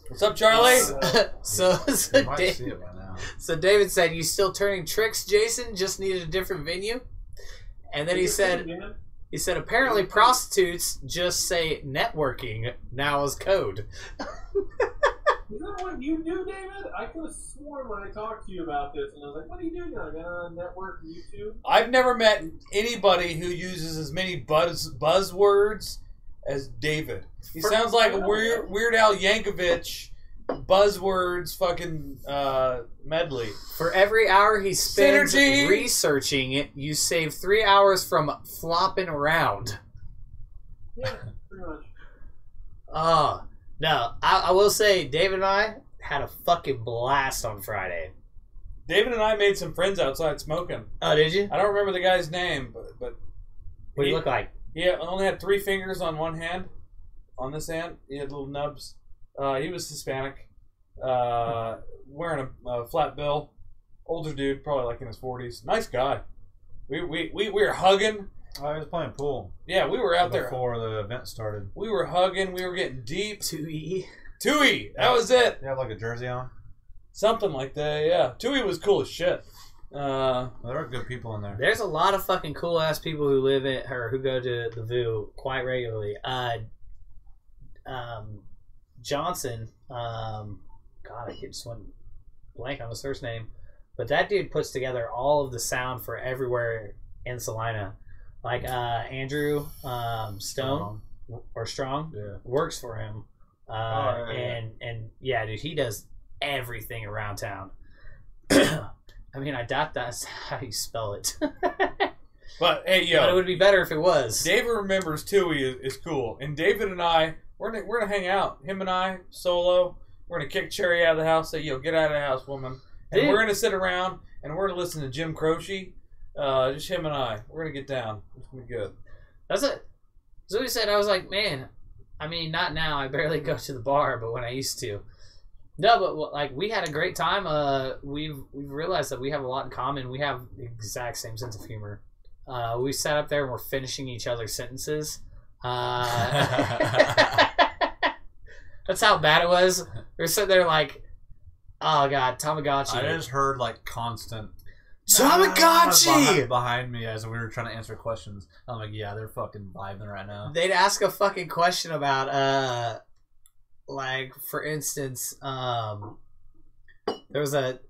What's up, Charlie? So, You might see it by now. so David said, "You still turning tricks, Jason? Just needed a different venue." And then he said, apparently prostitutes just say networking now is code. Is that what you do, David? I could have sworn when I talked to you about this, and I was like, what are you doing? Like, network, YouTube? I've never met anybody who uses as many buzzwords as David. He sounds like a Weird Al Yankovic buzzwords fucking medley. For every hour he spends Synergy. researching it, you save 3 hours from flopping around. Yeah, pretty much. No, I will say, David and I had a fucking blast on Friday. David and I made some friends outside smoking. Oh, did you? I don't remember the guy's name, but What do you look like? he only had 3 fingers on one hand. On this hand, he had little nubs. He was Hispanic, wearing a flat bill, older dude, probably like in his 40s. Nice guy. We were hugging. I was playing pool. Yeah, we were out there before the event started. We were hugging. We were getting deep. Tui. That was it. You have like a jersey on? Something like that, yeah. Tui was cool as shit. Well, there are good people in there. There's a lot of fucking cool ass people who live in or who go to the VU quite regularly. Johnson, God, I just went blank on his first name, but that dude puts together all of the sound for everywhere in Salina. Like Andrew Stone or Strong works for him, and yeah, dude, he does everything around town. I mean, I doubt that's how you spell it. But hey, yo, but it would be better if it was. David remembers Tui is cool, and David and I, we're gonna hang out. Him and I solo. We're gonna kick Cherry out of the house. Say, yo, get out of the house, woman. And Dude. we're gonna sit around and we're gonna listen to Jim Croce. Just him and I. We're gonna get down. It's gonna be good. That's it. So he said, I was like, man, I mean, not now. I barely go to the bar, but when I used to. No, but like we had a great time. We've realized that we have a lot in common. We have the exact same sense of humor. We sat up there and we're finishing each other's sentences. That's how bad it was. We were sitting there like, oh god, Tamagotchi. I just heard like constant Tamagotchi! behind me as we were trying to answer questions. I'm like, yeah, they're fucking vibing right now. They'd ask a fucking question about, like, for instance, There was a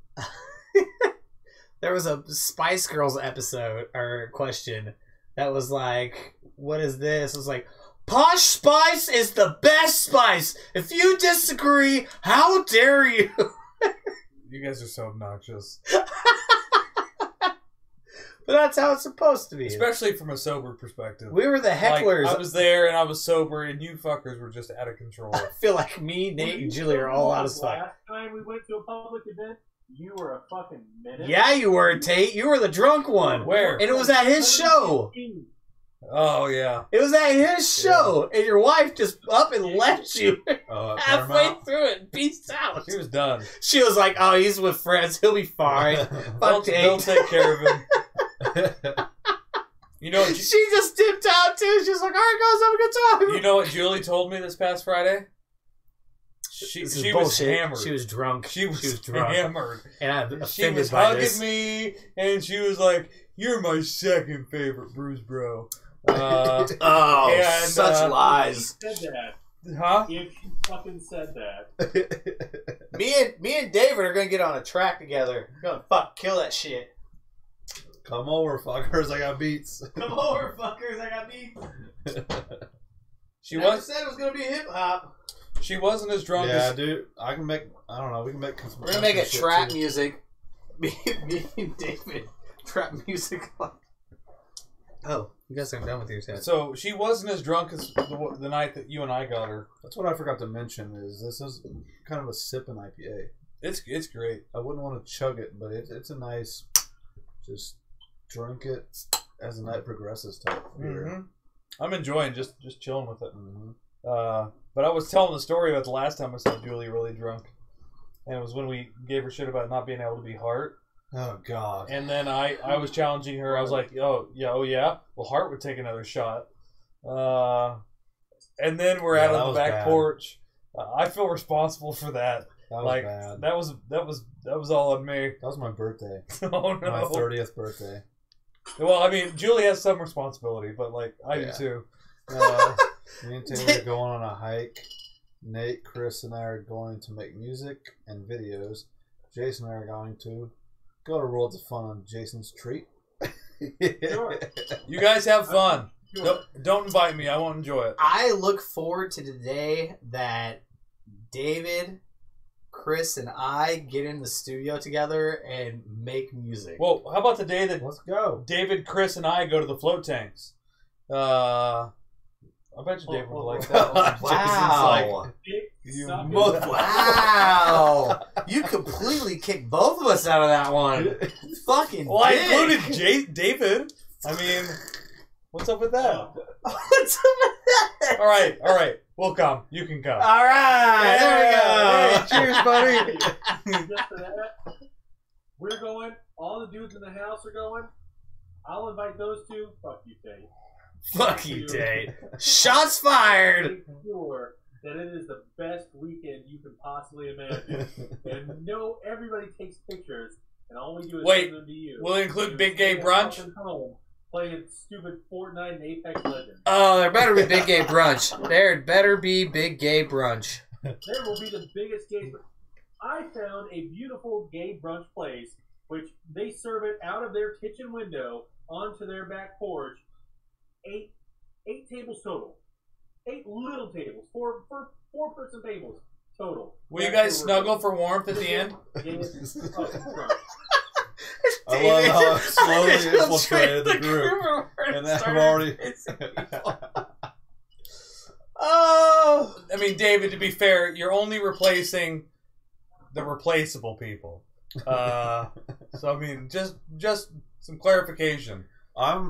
there was a Spice Girls episode or question that was like, what is this? It was like, Posh Spice is the best spice. If you disagree, how dare you? You guys are so obnoxious, But that's how it's supposed to be. especially from a sober perspective. We were the hecklers. Like, I was there and I was sober, and you fuckers were just out of control. I feel like me, Nate, and Julie are all out of fuck. Last time we went to a public event, you were a fucking minute. Yeah, you were, Tate. You were the drunk one. Where? And it was at his show. Oh yeah. It was at his show. And your wife just up and left you halfway Paramount. through it. Peace out. She was done. She was like, oh, he's with friends. He'll be fine. Fuck They'll Tate. take care of him. You know what? She just dipped out too. She's like, all right, guys, have a good time. You know what Julie told me this past Friday? She This is was bullshit. hammered. She was drunk. She was drunk. hammered. And I'm She offended was by hugging this. me, and she was like, "You're my second favorite Brews bro." oh, And, such lies. If she said that. Huh? If she fucking said that. Me and David are gonna get on a track together. We're gonna kill that shit. Come over, fuckers. I got beats. Come over, fuckers. I got beat. She was. said it was gonna be hip hop. She wasn't as drunk Yeah, as. dude. I can make. I don't know. We can make. We're gonna make a trap music. music. Me and David. Trap music. Oh, you guys are done with your set. So she wasn't as drunk as the night that you and I got her. That's what I forgot to mention. Is this is kind of a sipping IPA. It's great. I wouldn't want to chug it, but it's a nice, just drink it as the night progresses type beer. Mm-hmm. I'm enjoying just chilling with it. Mm-hmm. But I was telling the story about the last time I saw Julie really drunk, and it was when we gave her shit about not being able to be Hart. Oh God! And then I was challenging her. I was like, oh yeah. Well, Hart would take another shot. And then we're out on the back porch. I feel responsible for that. That was Like bad. that was all on me. That was my birthday. Oh no. My 30th birthday. Well, I mean, Julie has some responsibility, but like I do too. Me and Taylor are going on a hike. Nate, Chris, and I are going to make music and videos. Jason and I are going to go to Worlds of Fun on Jason's treat. Sure. You guys have fun. Sure. Don't invite me. I won't enjoy it. I look forward to the day that David, Chris, and I get in the studio together and make music. Well, how about the day that Let's go. David, Chris, and I go to the float tanks? I bet you David would like that. Wow. You Wow. You completely kicked both of us out of that one. Fucking Well, I dick. included David. I mean, what's up with that? What's up with that? All right. We'll come. You can come. All right. There we go. Hey, cheers, buddy. Just for that, we're going. All the dudes in the house are going. I'll invite those two. Fuck you, Tate. Fuck you, Tate. Shots fired. Make sure that it is the best weekend you can possibly imagine. And no, everybody takes pictures, and all we do is Wait, send them to you. will it include You Big Gay stay at Brunch? fucking home playing stupid Fortnite and Apex Legends. Oh, there better be big gay brunch. There better be big gay brunch. There will be the biggest gay. I found a beautiful gay brunch place, which they serve it out of their kitchen window onto their back porch. Eight tables total. 8 little tables. Four-person tables total. Will you guys snuggle for warmth at the end? It's fucking brunch. I love how it slowly infiltrated the group. And And I'm already. Oh, I mean, David, to be fair, you're only replacing the replaceable people. So I mean, just some clarification. I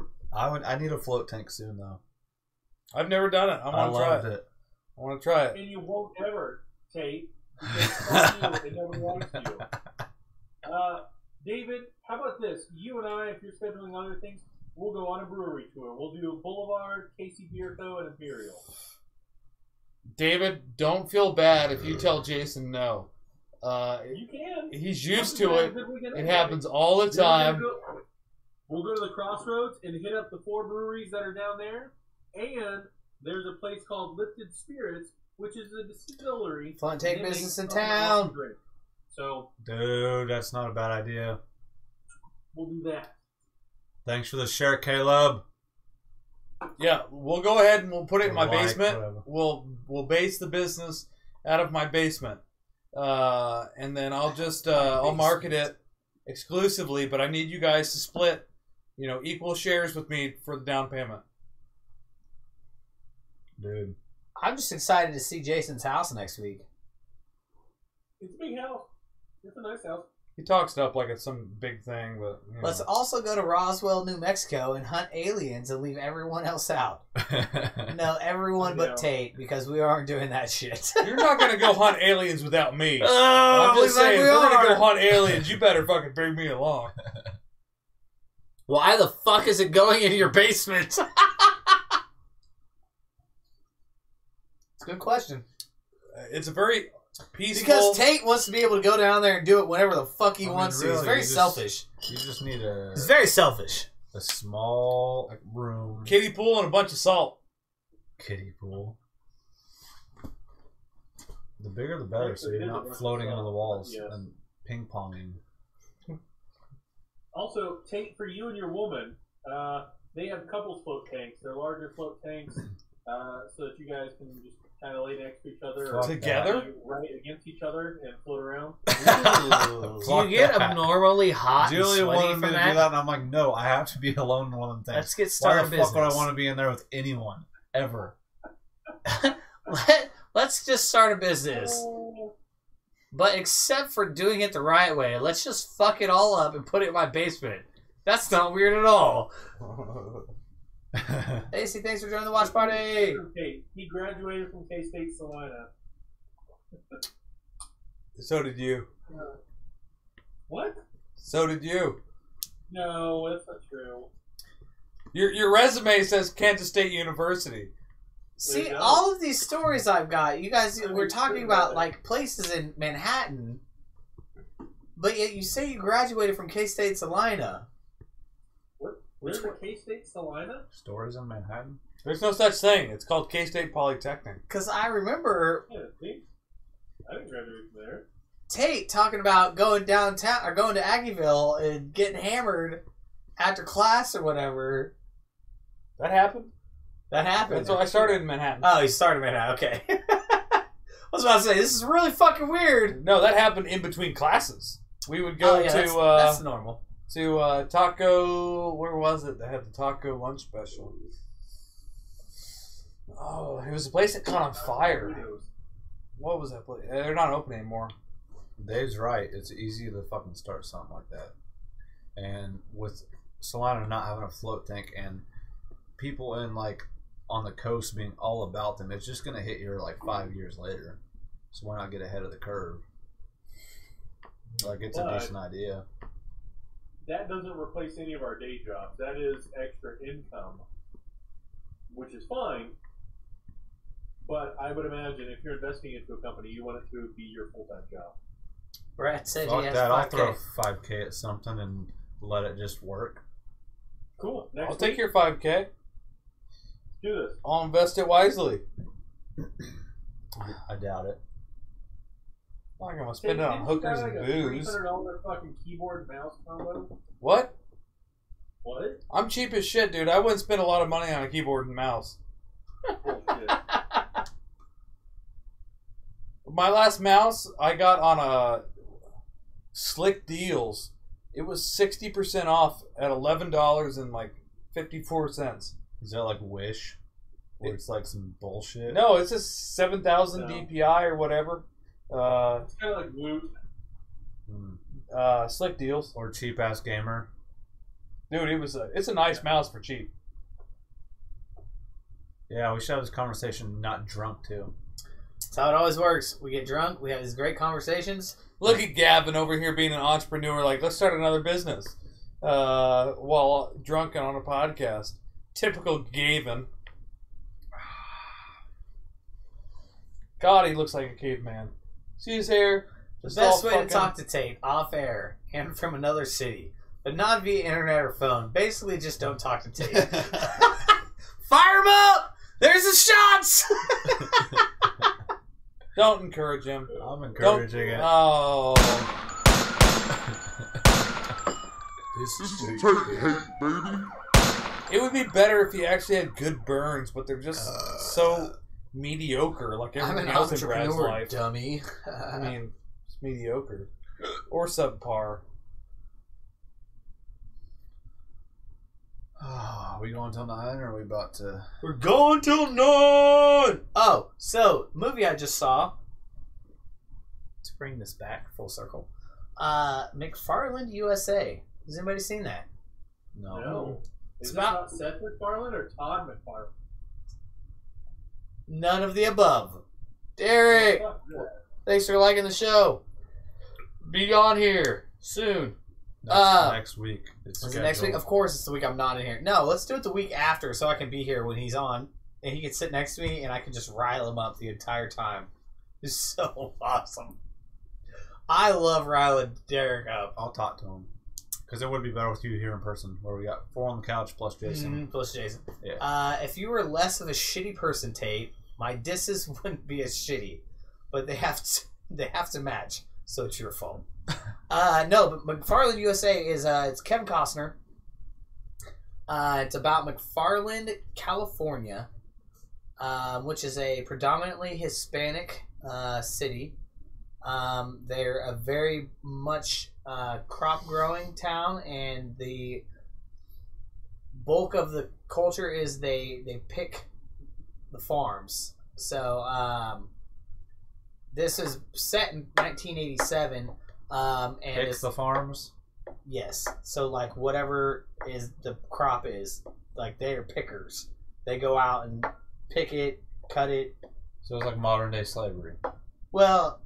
need a float tank soon though. I've never done it. I I want to try loved it. it. I want to try it. And you won't ever, Tate, because it never likes you. David, how about this? You and I, if you're scheduling other things, we'll go on a brewery tour. We'll do Boulevard, Casey Beer Co., and Imperial. David, don't feel bad if you tell Jason no. You can. He's used to it. It happens all the Then time. We'll go to the Crossroads and hit up the 4 breweries that are down there. And there's a place called Lifted Spirits, which is a distillery. fun take and they business in make awesome town. drink. So Dude, that's not a bad idea. we'll do that. Thanks for the share, Caleb. Yeah, we'll go ahead and we'll put it in my Like, basement. whatever. We'll base the business out of my basement, and then I'll just I'll market it exclusively. But I need you guys to split, equal shares with me for the down payment. Dude. I'm just excited to see Jason's house next week. It's a big house. It's a nice house. He talks it up like it's some big thing, but Let's also go to Roswell, New Mexico, and hunt aliens and leave everyone else out. No, everyone but Yeah. Tate, because we aren't doing that shit. you're not gonna go hunt aliens without me. Oh, I'm just saying, we if we're gonna go are. hunt aliens, you better fucking bring me along. Why the fuck is it going in your basement? It's a good question. It's a very peaceful. Because Tate wants to be able to go down there and do it whenever the fuck he wants to. He's really, very you just- selfish. You just need He's very selfish. a small room. kiddie pool and a bunch of salt. Kiddie pool. The bigger the better, so you're not floating into the walls Yes. and ping ponging. Also, Tate, for you and your woman, they have couples float tanks. They're larger float tanks, so that you guys can just kind of lay next to each other. Fuck Together? Right against each other and float around. Do you get abnormally hot and Julia sweaty wanted from me to that? do that, and I'm like, no, I have to be alone in one of them things. Let's get Why started the fuck would I business. want to be in there with anyone ever? Let's just start a business. But except for doing it the right way, let's just fuck it all up and put it in my basement. That's not weird at all. AC, thanks for joining the watch party. Tate, he graduated from K-State Salina. So did you. What? So did you. No, that's not true. Your resume says Kansas State University. See, you go. all of these stories I've got, you guys were talking about like places in Manhattan, but yet you say you graduated from K-State Salina. What? Where's the K-State Salina? Stories in Manhattan? There's no such thing. It's called K-State Polytechnic. Because I remember Yeah, see? I didn't graduate from there. Tate talking about going downtown or going to Aggieville and getting hammered after class or whatever. That happened? That happened. That's why I started in Manhattan. Oh, he started Manhattan. Okay. I was about to say, this is really fucking weird. No, that happened in between classes. We would go that's normal. to taco. Where was it? They had the taco lunch special. Oh, it was a place that caught on fire. What was that place? They're not open anymore. Dave's right. It's easy to fucking start something like that. And with Salina not having a float tank and people in like on the coast being all about them, it's just gonna hit here like 5 years later. So why not get ahead of the curve? Like it's a But- decent idea. that doesn't replace any of our day jobs. That is extra income, which is fine. But I would imagine if you're investing into a company, you want it to be your full-time job. Brett said he Fuck has that. I'll 5K. throw 5K at something and let it just work. Cool. Next I'll take week, your 5K. do this. I'll invest it wisely. I doubt it. I'm not gonna spend it on hookers and booze. $300 fucking keyboard and mouse combo. What? What? I'm cheap as shit, dude. I wouldn't spend a lot of money on a keyboard and mouse. Bullshit. My last mouse I got on a Slick Deals. It was 60% off at $11 and like 54 cents. Is that like Wish? Where it's like some bullshit? No, it's just 7,000 No. DPI or whatever. It's kind of like Woot. Slick Deals. Or Cheap Ass Gamer. Dude, it's a nice mouse for cheap. Yeah, we should have this conversation not drunk too. That's how it always works. We get drunk. We have these great conversations. Look at Gavin over here being an entrepreneur. Like, let's start another business while drunk and on a podcast. Typical Gavin. God, he looks like a caveman. See his hair? The Just best all way to fucking- talk to Tate off air and from another city, but not via internet or phone. Basically, just don't talk to Tate. Fire him up! There's the shots! Don't encourage him. I'm Don't. encouraging it. Oh. This is It would be better if he actually had good burns, but they're just so mediocre, like I'm everything an else in Brad's entrepreneur, life. dummy. I mean, it's mediocre. Or subpar. Are we going till 9 or are we about to... We're going till 9! Oh, so, movie I just saw. Let's bring this back full circle. McFarland USA. Has anybody seen that? No. It's Is about- it not Seth MacFarlane or Todd McFarlane? None of the above. Derek, Fuck that. thanks for liking the show. Be on here soon. next week. It's Is it next week? Of course, it's the week I'm not in here. No, let's do it the week after so I can be here when he's on. And he can sit next to me and I can just rile him up the entire time. It's so awesome. I love riling Derek up. I'll talk to him. Because it would be better with you here in person, where we got 4 on the couch plus Jason. Plus Jason. Yeah. If you were less of a shitty person, Tate, my disses wouldn't be as shitty. But they have to match. So it's your fault. No, but McFarland USA is it's Kevin Costner. It's about McFarland, California, which is a predominantly Hispanic city. They're a very much crop growing town, and the bulk of the culture is they pick the farms. So this is set in 1987. And Pick the farms. yes, so like whatever is the crop is, like they are pickers. They go out and pick it, cut it. So it's like modern day slavery. Well,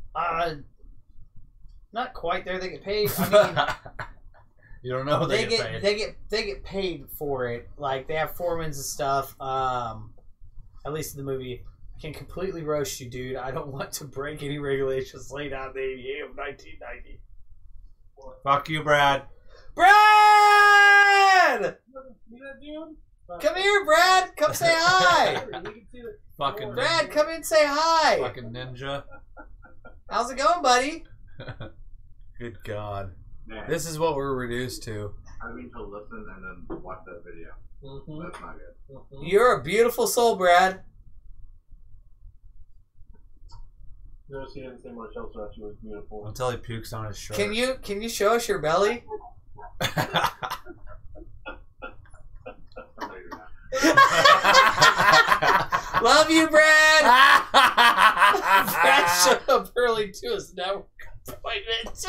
not quite there. They get paid. I mean, You don't know they get paid. they get paid for it. Like they have foremans and stuff. At least in the movie, I can completely roast you, dude. I don't want to break any regulations laid out in the ADA of 1990. Fuck you, Brad. Brad, See that dude? come here, Brad. Come say hi. You can see the Fucking Brad, come in and say hi. Fucking ninja. How's it going, buddy? Good God. Man, This is what we're reduced to. I mean to listen and then watch that video. That's not good. You're a beautiful soul, Brad. Notice he didn't say much else about you was beautiful. Until he pukes on his shirt. Can you show us your belly? Somebody do that. Love you, Brad. Brad showed up early to his network appointment.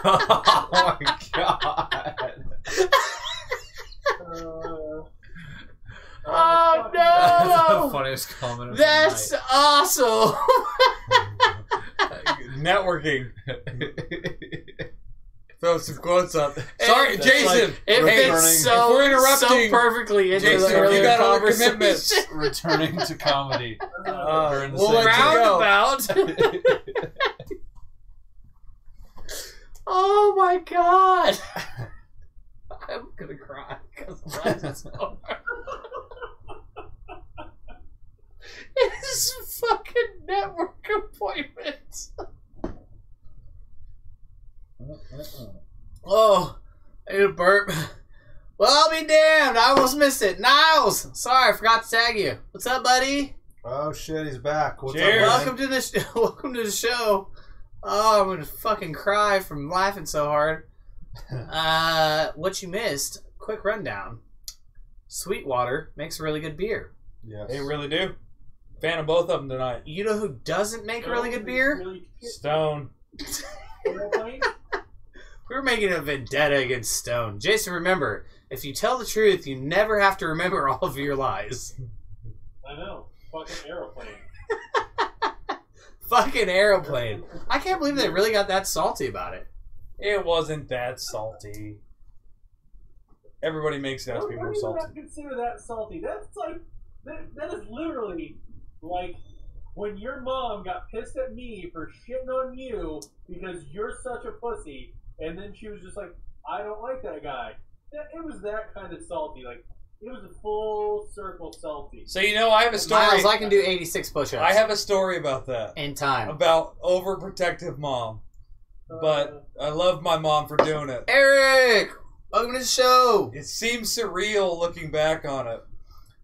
Oh my God. Oh That's the no! funniest comment of That's the awesome. Networking. night. throw some quotes up. Sorry, That's Jason. like It returning- fits if we're interrupting, so perfectly into Jason, the earlier you got other conversation. commitments. returning to comedy. During the we'll let you segment. go. Roundabout. Oh my god! I'm gonna cry because I'm laughing so hard. It's fucking network appointments. Oh, I need a burp. Well, I'll be damned. I almost missed it. Niles! Sorry, I forgot to tag you. What's up, buddy? Oh shit, he's back. What's Cheers. up, Welcome to the welcome to the show. Oh, I'm gonna fucking cry from laughing so hard. What you missed? Quick rundown. Sweetwater makes really good beer. Yes. They really do. Fan of both of them tonight. You know who doesn't make really good beer? Stone. We're making a vendetta against Stone. Jason, remember, if you tell the truth, you never have to remember all of your lies. I know. Fucking aeroplane. Fucking aeroplane. I can't believe they really got that salty about it. It wasn't that salty. Everybody makes it out to be more Why do you salty. not consider that salty? That's like that is literally like when your mom got pissed at me for shitting on you because you're such a pussy, and then she was just like, "I don't like that guy." It was that kind of salty. Like it was a full circle salty. So you know, I have a story. Miles, I can do 86 push-ups. I have a story about that. in time. About overprotective mom. But I love my mom for doing it. Eric, welcome to the show. It seems surreal looking back on it.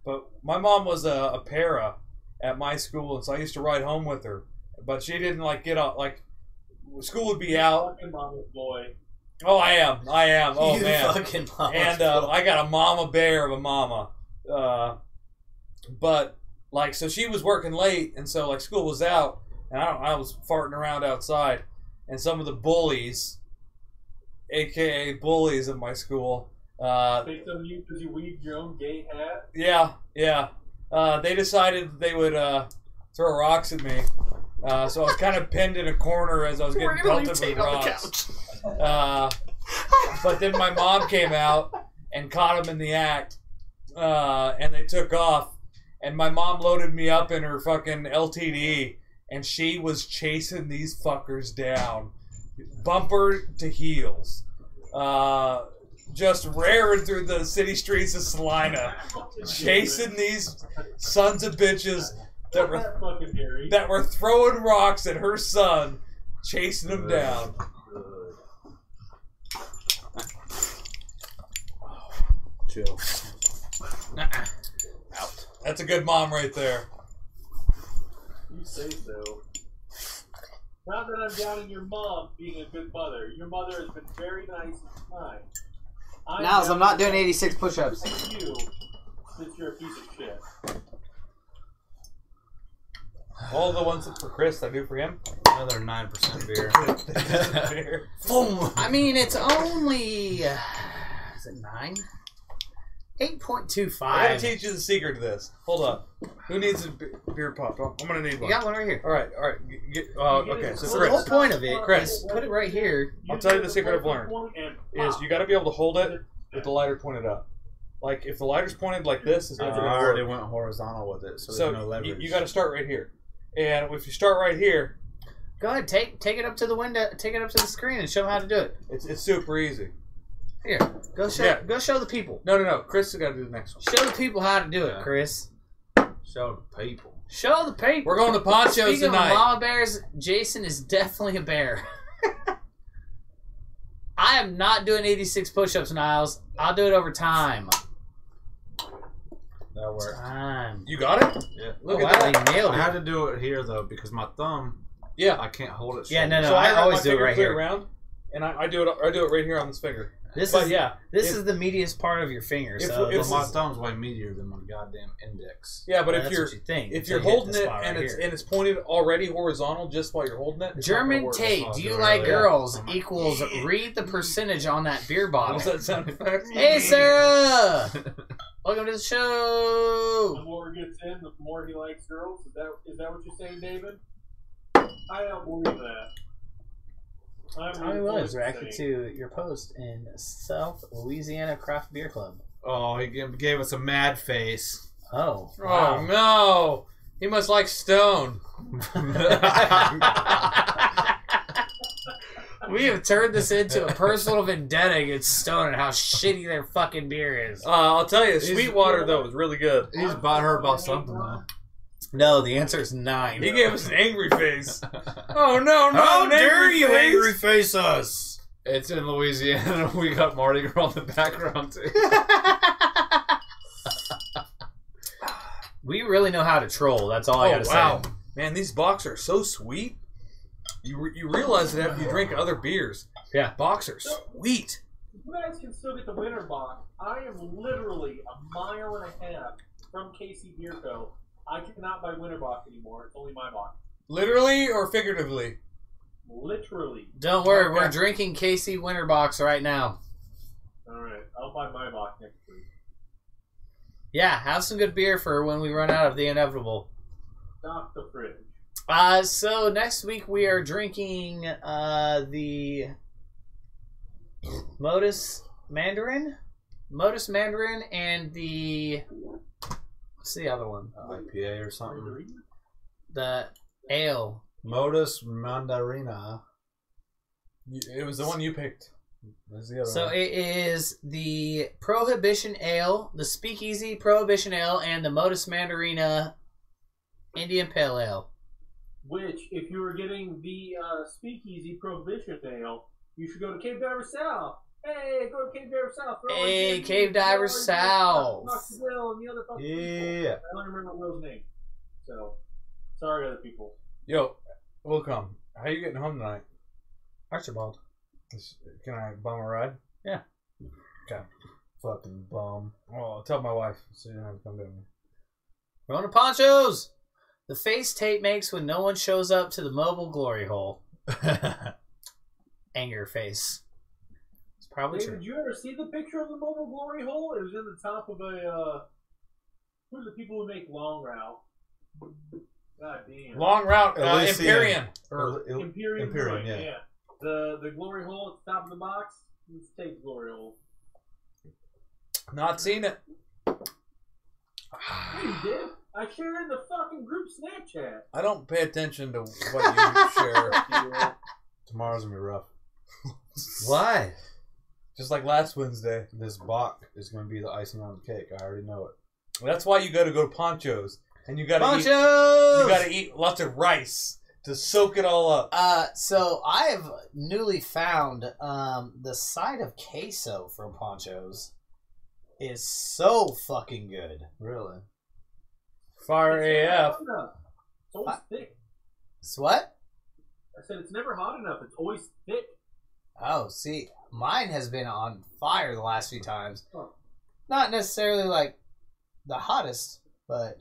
But my mom was a para at my school, and so I used to ride home with her. But she didn't like get out. Like school would be out. Fucking mama's boy. Oh, I am. Oh You man. fucking mama. And I got a mama bear of a mama. But like, so she was working late, and so like school was out, and I was farting around outside, and some of the bullies, aka bullies of my school, Take some you because you weaved your own gay hat. yeah, they decided that they would throw rocks at me. So I was kind of pinned in a corner as I was getting pelted with rocks. But then my mom came out and caught him in the act, and they took off. And my mom loaded me up in her fucking LTD, and she was chasing these fuckers down, bumper to heels, just raring through the city streets of Salina, chasing these sons of bitches that were throwing rocks at her son, chasing him down. Chill. Out. That's a good mom right there. You say so. Not that I'm doubting your mom being a good mother. Your mother has been very nice and kind. Niles, I'm not doing 86 push-ups. You, since you're a piece of shit. All the ones for Chris I do for him. Another 9% beer. Boom. I mean, it's only is it 9? 8.25. I gotta teach you the secret to this. Hold up. Who needs a beer pop? Oh, I'm gonna need You one. got one right here. All right. Okay. So So the whole Chris, point of it, Chris. is put it right here. I'll tell you the secret I've learned is you got to be able to hold it with the lighter pointed up. Like if the lighter's pointed like this, it's I not gonna already work. went horizontal with it, so So there's no leverage. you got to start right here, and if you start right here, Go ahead, take it up to the window, take it up to the screen, and show them how to do it. it's super easy. Here, go show the people. No. Chris has got to do the next one. Show the people how to do it, Chris. Show the people. Show the people. We're going to ponchos Speaking tonight. of mama bears, Jason is definitely a bear. I am not doing 86 push-ups, Niles. I'll do it over time. That worked. Time. You got it? Yeah. Look Oh, at wow, that. he nailed I had it. to do it here though because my thumb, Yeah. I can't hold it. Yeah, straight. no, So I wrap always my do it finger right clear here. around, and I do it right here on this finger. This But is yeah, this if- is the meatiest part of your finger. So if this my is, thumb's way meatier than my goddamn index. Yeah, but that's if you're what you think, if until you're you hit holding the it spot and right it's here. and it's pointed already horizontal just while you're holding it, it's not gonna German work. Tate, I'll do do you it like earlier. girls Oh my- equals read the percentage on that beer bottle. What's that sound effect? Hey, Sarah! Welcome to the The show. more he gets in, the more he likes girls. Is that what you're saying, David? I don't believe that. Tommy Williams reacted to your post in South Louisiana Craft Beer Club. Oh, he gave us a mad face. Oh. Oh Wow. no! He must like Stone. We have turned this into a personal vendetta against Stone and how shitty their fucking beer is. I'll tell you, Sweetwater though was really good. He's butthurt about something though. No, the answer is 9. He gave us an angry face. Oh no! How an dare angry you face. angry face us? It's in Louisiana. We got Mardi Gras in the background too. We really know how to troll. That's all I gotta say. Man, these Bocks are so sweet. You realize that after you drink other beers. Yeah. Bocks are sweet. You guys can still get the winter box. I am literally a mile and a half from KC Beer Co. I cannot buy winter box anymore. It's only my box. Literally or figuratively? Literally. Don't worry, Okay. we're drinking KC Winter Box right now. Alright, I'll buy my box next week. Yeah, have some good beer for when we run out of the inevitable. Stock the fridge. So next week we are drinking the Modus Mandarin, and the what's the other one? IPA or something. The ale. Modus Mandarina. It was the one you picked. Where's the other So one? it is the Prohibition Ale, the Speakeasy Prohibition Ale, and the Modus Mandarina Indian Pale Ale. Which, if you were getting the Speakeasy Prohibition Ale, you should go to Cave Diver South. Hey, go to Cave Diver South. Hey, Cave Diver South. Will and the other fucking people. Yeah. I don't remember Will's name. So, sorry, other people. Yo, we'll come. How you getting home tonight? Archibald. Can I bum a ride? Yeah. Okay. Fucking bum. Well, I'll tell my wife so you don't have to come get me. Rona Ponchos! The face tape makes when no one shows up to the mobile glory hole. Anger face. It's probably Hey, true. did you ever see the picture of the mobile glory hole? It was in the top of a, who are the people who make Long Route? God damn. Long route, Elysium. Empyrean. Imperium, Imperium, Brewing, yeah. The glory hole at the top of the box, let's take glory hole. Not seen it. Yeah, you did. I shared in the fucking group Snapchat. I don't pay attention to what you share. Tomorrow's gonna be rough. Why? Just like last Wednesday. This Bach is gonna be the icing on the cake. I already know it. That's why you got to go to Ponchos, and you got to Ponchos! eat. You got to eat lots of rice to soak it all up. So I have newly found the side of queso from Ponchos is so fucking good. Really? Fire It's never AF. hot enough. It's always thick. It's what? I said it's never hot enough. It's always thick. Oh, see, mine has been on fire the last few times. Oh. Not necessarily like the hottest, but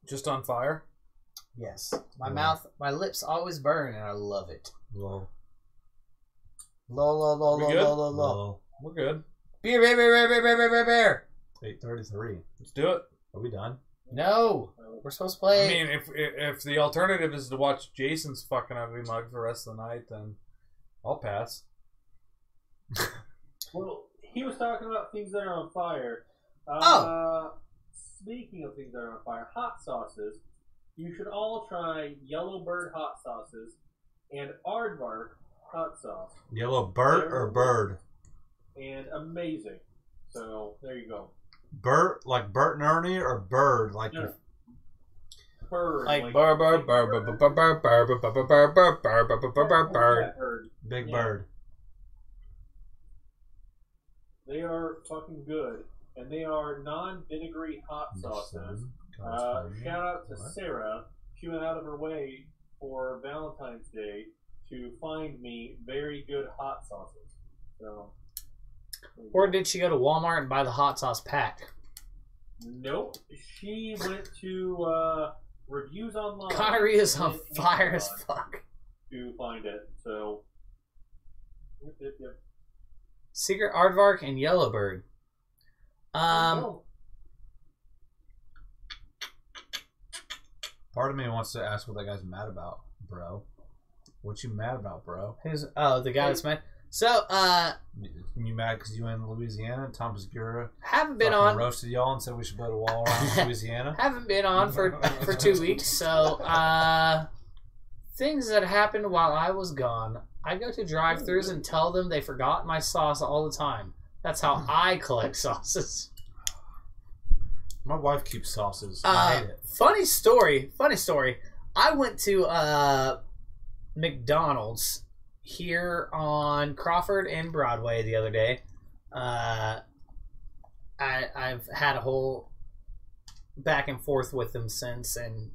Just on fire. yes. My Wow. mouth, my lips always burn, and I love it. Low. Low. We good? Low. We're good. Beer. 8:33. Let's do it. Are we done? No, we're supposed to I play. mean, if the alternative is to watch Jason's fucking ugly mug for the rest of the night, then I'll pass. Well, he was talking about things that are on fire. Speaking of things that are on fire, hot sauces. You should all try Yellowbird hot sauces and Aardvark hot sauce. Yellow Burt or bird? And amazing. So, there you go. Burt, like Burt and Ernie, or bird, like No. Bird. like bird. Bird. Big Yeah. bird. They are fucking good. And they are non-vinegary hot sauces. Shout out to Sarah. She went out of her way for Valentine's Day to find me very good hot sauces. So, Or did she go to Walmart and buy the hot sauce pack? nope. She went to reviews online. Connery is on and fire as Amazon fuck. to find it. So, yep. Secret Aardvark and Yellowbird. Oh, Part of me wants to ask what that guy's mad about, bro. What you mad about, bro? Who's the guy that's mad? So You mad because you in Louisiana and Tom Segura haven't been fucking on. roasted y'all and said we should build a wall around Louisiana? Haven't been on for 2 weeks. So things that happened while I was gone. I go to drive-thrus and tell them they forgot my sauce all the time. That's how I collect sauces. My wife keeps sauces. I hate it. Funny story. I went to McDonald's here on Crawford and Broadway the other day. I've had a whole back and forth with them since, and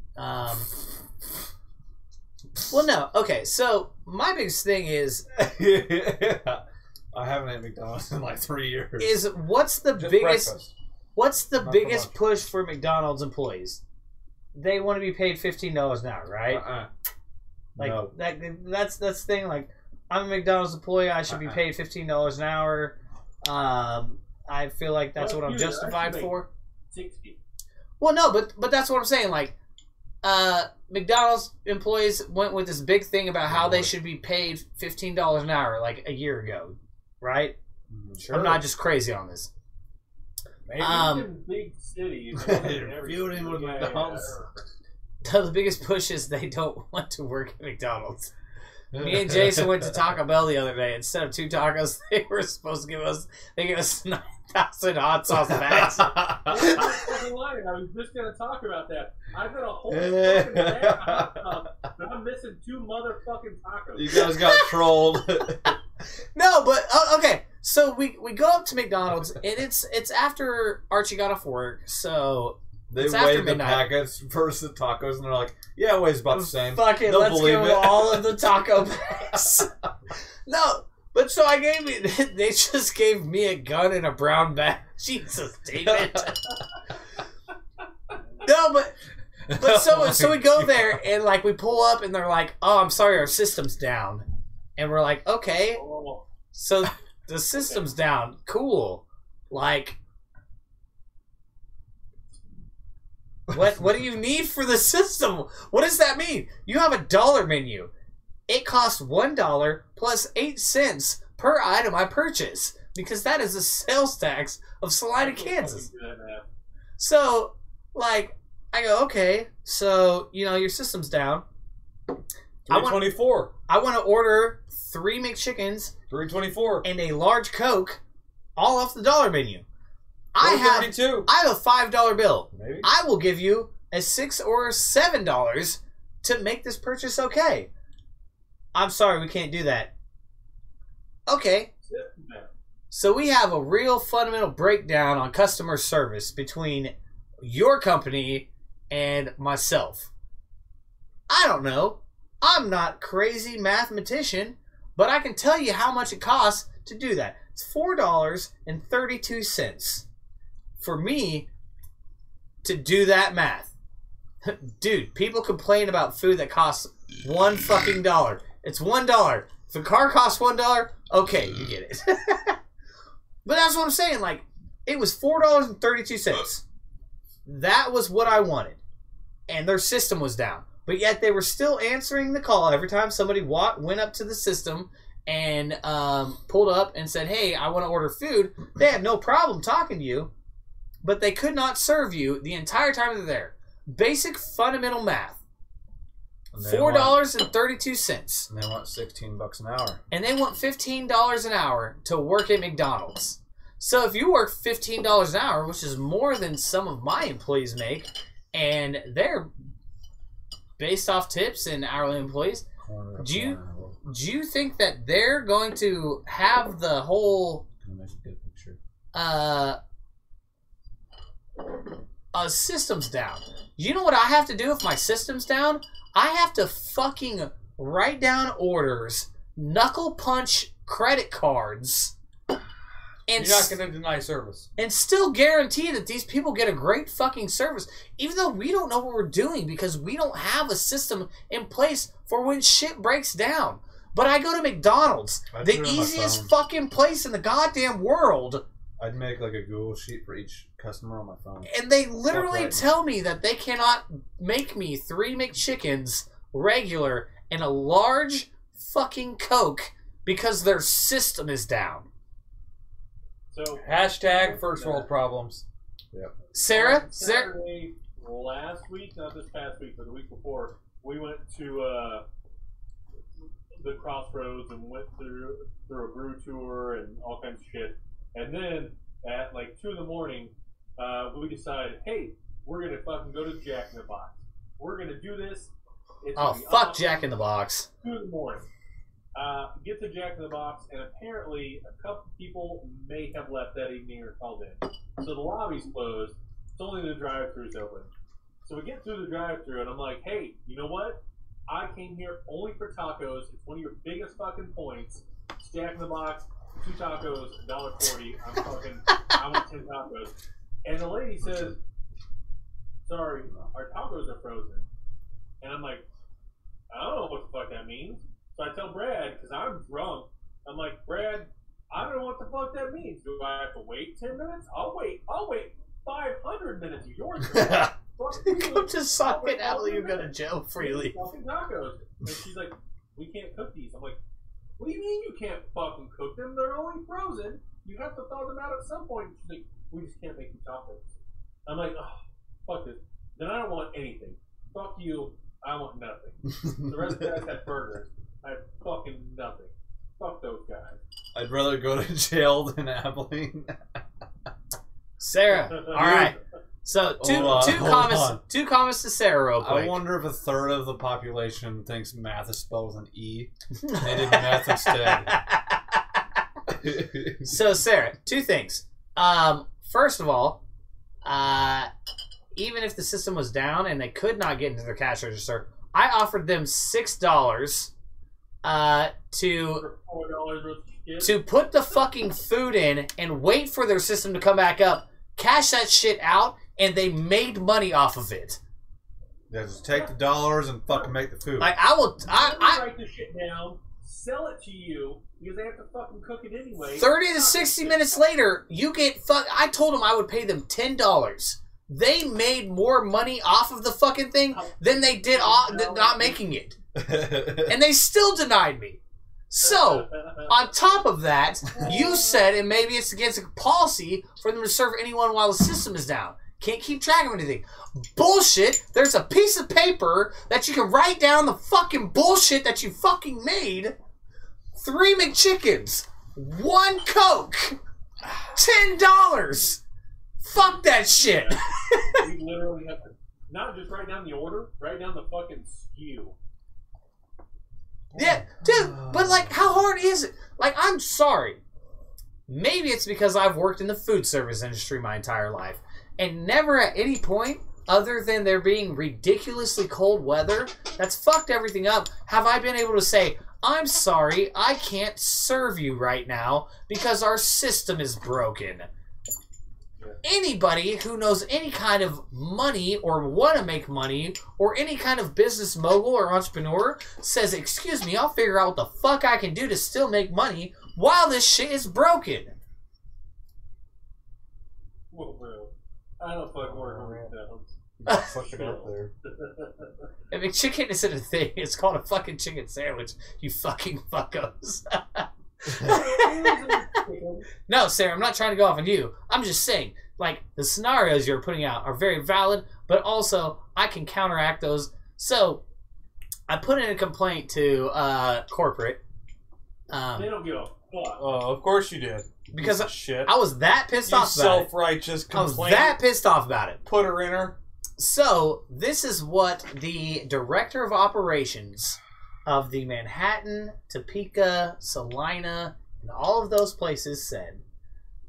well, no, okay. So my biggest thing is, I haven't had McDonald's in like 3 years. is what's the Just biggest breakfast. what's the Not biggest for push for McDonald's employees? They want to be paid $15 an hour, right? Like No. that's the thing. Like, I'm a McDonald's employee. I should be paid $15 an hour. I feel like that's what I'm justified for. 60. Well, no, but that's what I'm saying. Like, McDonald's employees went with this big thing about how they should be paid $15 an hour like a year ago, right? Sure. I'm not just crazy on this. Maybe. In big cities. Feuding with McDonald's. The biggest push is they don't want to work at McDonald's. Me and Jason went to Taco Bell the other day. Instead of 2 tacos, they were supposed to give us 9,000 hot sauce bags. I was just going to talk about that. I've got a whole fucking bag of hot sauce, but I'm missing 2 motherfucking tacos. You guys got trolled. No, but okay. So we go up to McDonald's, and it's after Archie got off work, so They it's after weigh the midnight. packets versus the tacos, and they're like, "Yeah, it weighs about the same." Fuck it, They'll let's believe give it. them all of the taco bags. No, but so they just gave me a gun and a brown bag. Jesus, David. No, but so we go there, and like we pull up, and they're like, "Oh, I'm sorry, our system's down," and we're like, "Okay." So the system's down. Cool. Like, what do you need for the system? What does that mean? You have a dollar menu. It costs $1 plus 8 cents per item I purchase, because that is the sales tax of Salina, Kansas. So, like, I go, okay, so, your system's down. $3.24. I want to order 3 McChickens $3.24. and a large Coke, all off the dollar menu. I have a $5 bill. Maybe. I will give you a $6 or $7 to make this purchase okay. I'm sorry, we can't do that. Okay. So we have a real fundamental breakdown on customer service between your company and myself. I don't know. I'm not crazy mathematician, but I can tell you how much it costs to do that. It's $4.32 for me to do that math. Dude, people complain about food that costs $1 fucking dollar. It's $1. If a car costs $1, okay, you get it. But that's what I'm saying. Like, it was $4.32. That was what I wanted. And their system was down. But yet they were still answering the call every time somebody went up to the system and pulled up and said, hey, I want to order food. They had no problem talking to you, but they could not serve you the entire time they're there. Basic fundamental math. $4.32. And they want $16 an hour. And they want $15 an hour to work at McDonald's. So if you work $15 an hour, which is more than some of my employees make, and they're based off tips and hourly employees, do you think that they're going to have the whole system's down? You know what I have to do if my system's down? I have to fucking write down orders, knuckle punch credit cards, and You're not going to deny service. And still guarantee that these people get a great fucking service, even though we don't know what we're doing because we don't have a system in place for when shit breaks down. But I go to McDonald's, the easiest fucking place in the goddamn world. I'd make like a Google sheet for each customer on my phone. And they literally tell me that they cannot make me 3 McChickens regular and a large fucking Coke because their system is down. So Hashtag first world problems. Sarah? Saturday last week, not this past week, but the week before, we went to the Crossroads and went through a brew tour and all kinds of shit. And then at like 2 in the morning, we decided, hey, we're gonna fucking go to Jack in the Box. We're gonna do this. It's Oh, gonna be fuck awesome. Jack in the Box. 2 in the morning. Get to Jack in the Box, and apparently a couple people may have left that evening or called in. So the lobby's closed. It's only the drive-thru's open. So we get through the drive-thru, and I'm like, hey, you know what? I came here only for tacos. It's one of your biggest fucking points. It's Jack in the Box, 2 tacos, $1.40. I want 10 tacos. And the lady says, sorry, our tacos are frozen. And I'm like, I don't know what the fuck that means. So I tell Brad, because I'm drunk, I'm like, Brad, I don't know what the fuck that means. Do I have to wait 10 minutes? I'll wait 500 minutes of yours. Come to Socket Alley, you're gonna jail freely. Fucking tacos. And she's like, we can't cook these. I'm like, what do you mean you can't fucking cook them? They're only frozen. You have to thaw them out at some point. She's like, we just can't make you tacos. I'm like, oh, fuck this. Then I don't want anything. Fuck you. I want nothing. The rest of the guys had burgers. I had fucking nothing. Fuck those guys. I'd rather go to jail than Abilene. Sarah, all right. So two on. comments to Sarah real quick. I wonder if a third of the population thinks math is spelled with an E. They did math instead. So Sarah, 2 things. First of all, even if the system was down and they could not get into their cash register, I offered them $6 to put the fucking food in and wait for their system to come back up, cash that shit out, and they made money off of it. Yeah, just take the dollars and fucking make the food. Like, I write this shit down, sell it to you, because they have to fucking cook it anyway. 30 to 60 minutes later, you get I told them I would pay them $10. They made more money off of the fucking thing than they did not making it. And they still denied me. So, on top of that, you said, and maybe it's against a policy for them to serve anyone while the system is down. Can't keep track of anything. Bullshit. There's a piece of paper that you can write down the fucking bullshit that you fucking made. 3 McChickens. 1 Coke. $10. Fuck that shit. We literally have to not just write down the order, write down the fucking SKU. Yeah, dude, but like, how hard is it? Like, I'm sorry. Maybe it's because I've worked in the food service industry my entire life, and never at any point, other than there being ridiculously cold weather that's fucked everything up, have I been able to say, I'm sorry, I can't serve you right now because our system is broken. Anybody who knows any kind of money or want to make money or any kind of business mogul or entrepreneur says, excuse me, I'll figure out what the fuck I can do to still make money while this shit is broken. Well, bro, I don't fucking work on McDonald's. Fucking up there. I mean, chicken isn't a thing. It's called a fucking chicken sandwich, you fucking fuckos. No, Sarah, I'm not trying to go off on you. I'm just saying, like, the scenarios you're putting out are very valid, but also I can counteract those. So I put in a complaint to corporate. They don't give a fuck. Oh, of course you did. Because Piece of shit. I was that pissed You off about it. self-righteous I was complaint. that pissed off about it. Put her in her. So this is what the director of operations of the Manhattan, Topeka, Salina, and all of those places said.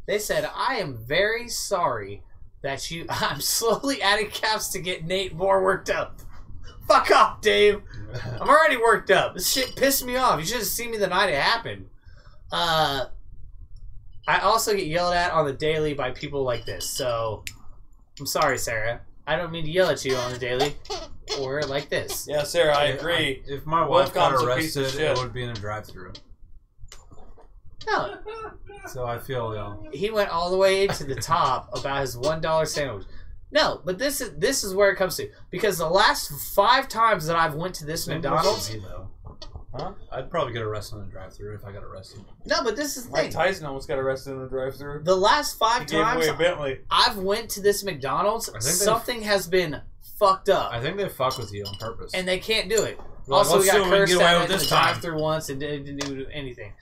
They said, I am very sorry that you... I'm slowly adding caps to get Nate more worked up. Fuck off, Dave. I'm already worked up. This shit pissed me off. You should have seen me the night it happened. I also get yelled at on the daily by people like this. So, I'm sorry, Sarah. I don't mean to yell at you on the daily. Or like this. Yeah, Sarah, I agree. If my wife got Wolfcom's a piece of arrested, shit. it would be in a drive-thru. No. So I feel, He went all the way to the top about his $1 sandwich. No, but this is where it comes to. Because the last 5 times that I've went to this McDonald's... Huh? I'd probably get arrested in a drive-thru if I got arrested. No, but this is the Mike thing. Tyson almost got arrested in the drive-thru. The last He 5 gave times away a Bentley. I've went to this McDonald's, think something has been fucked up. I think they fuck with you on purpose. And they can't do it. Like, Also, we let's see got what we can cursed get away at with in this the time. drive-thru once and didn't do anything.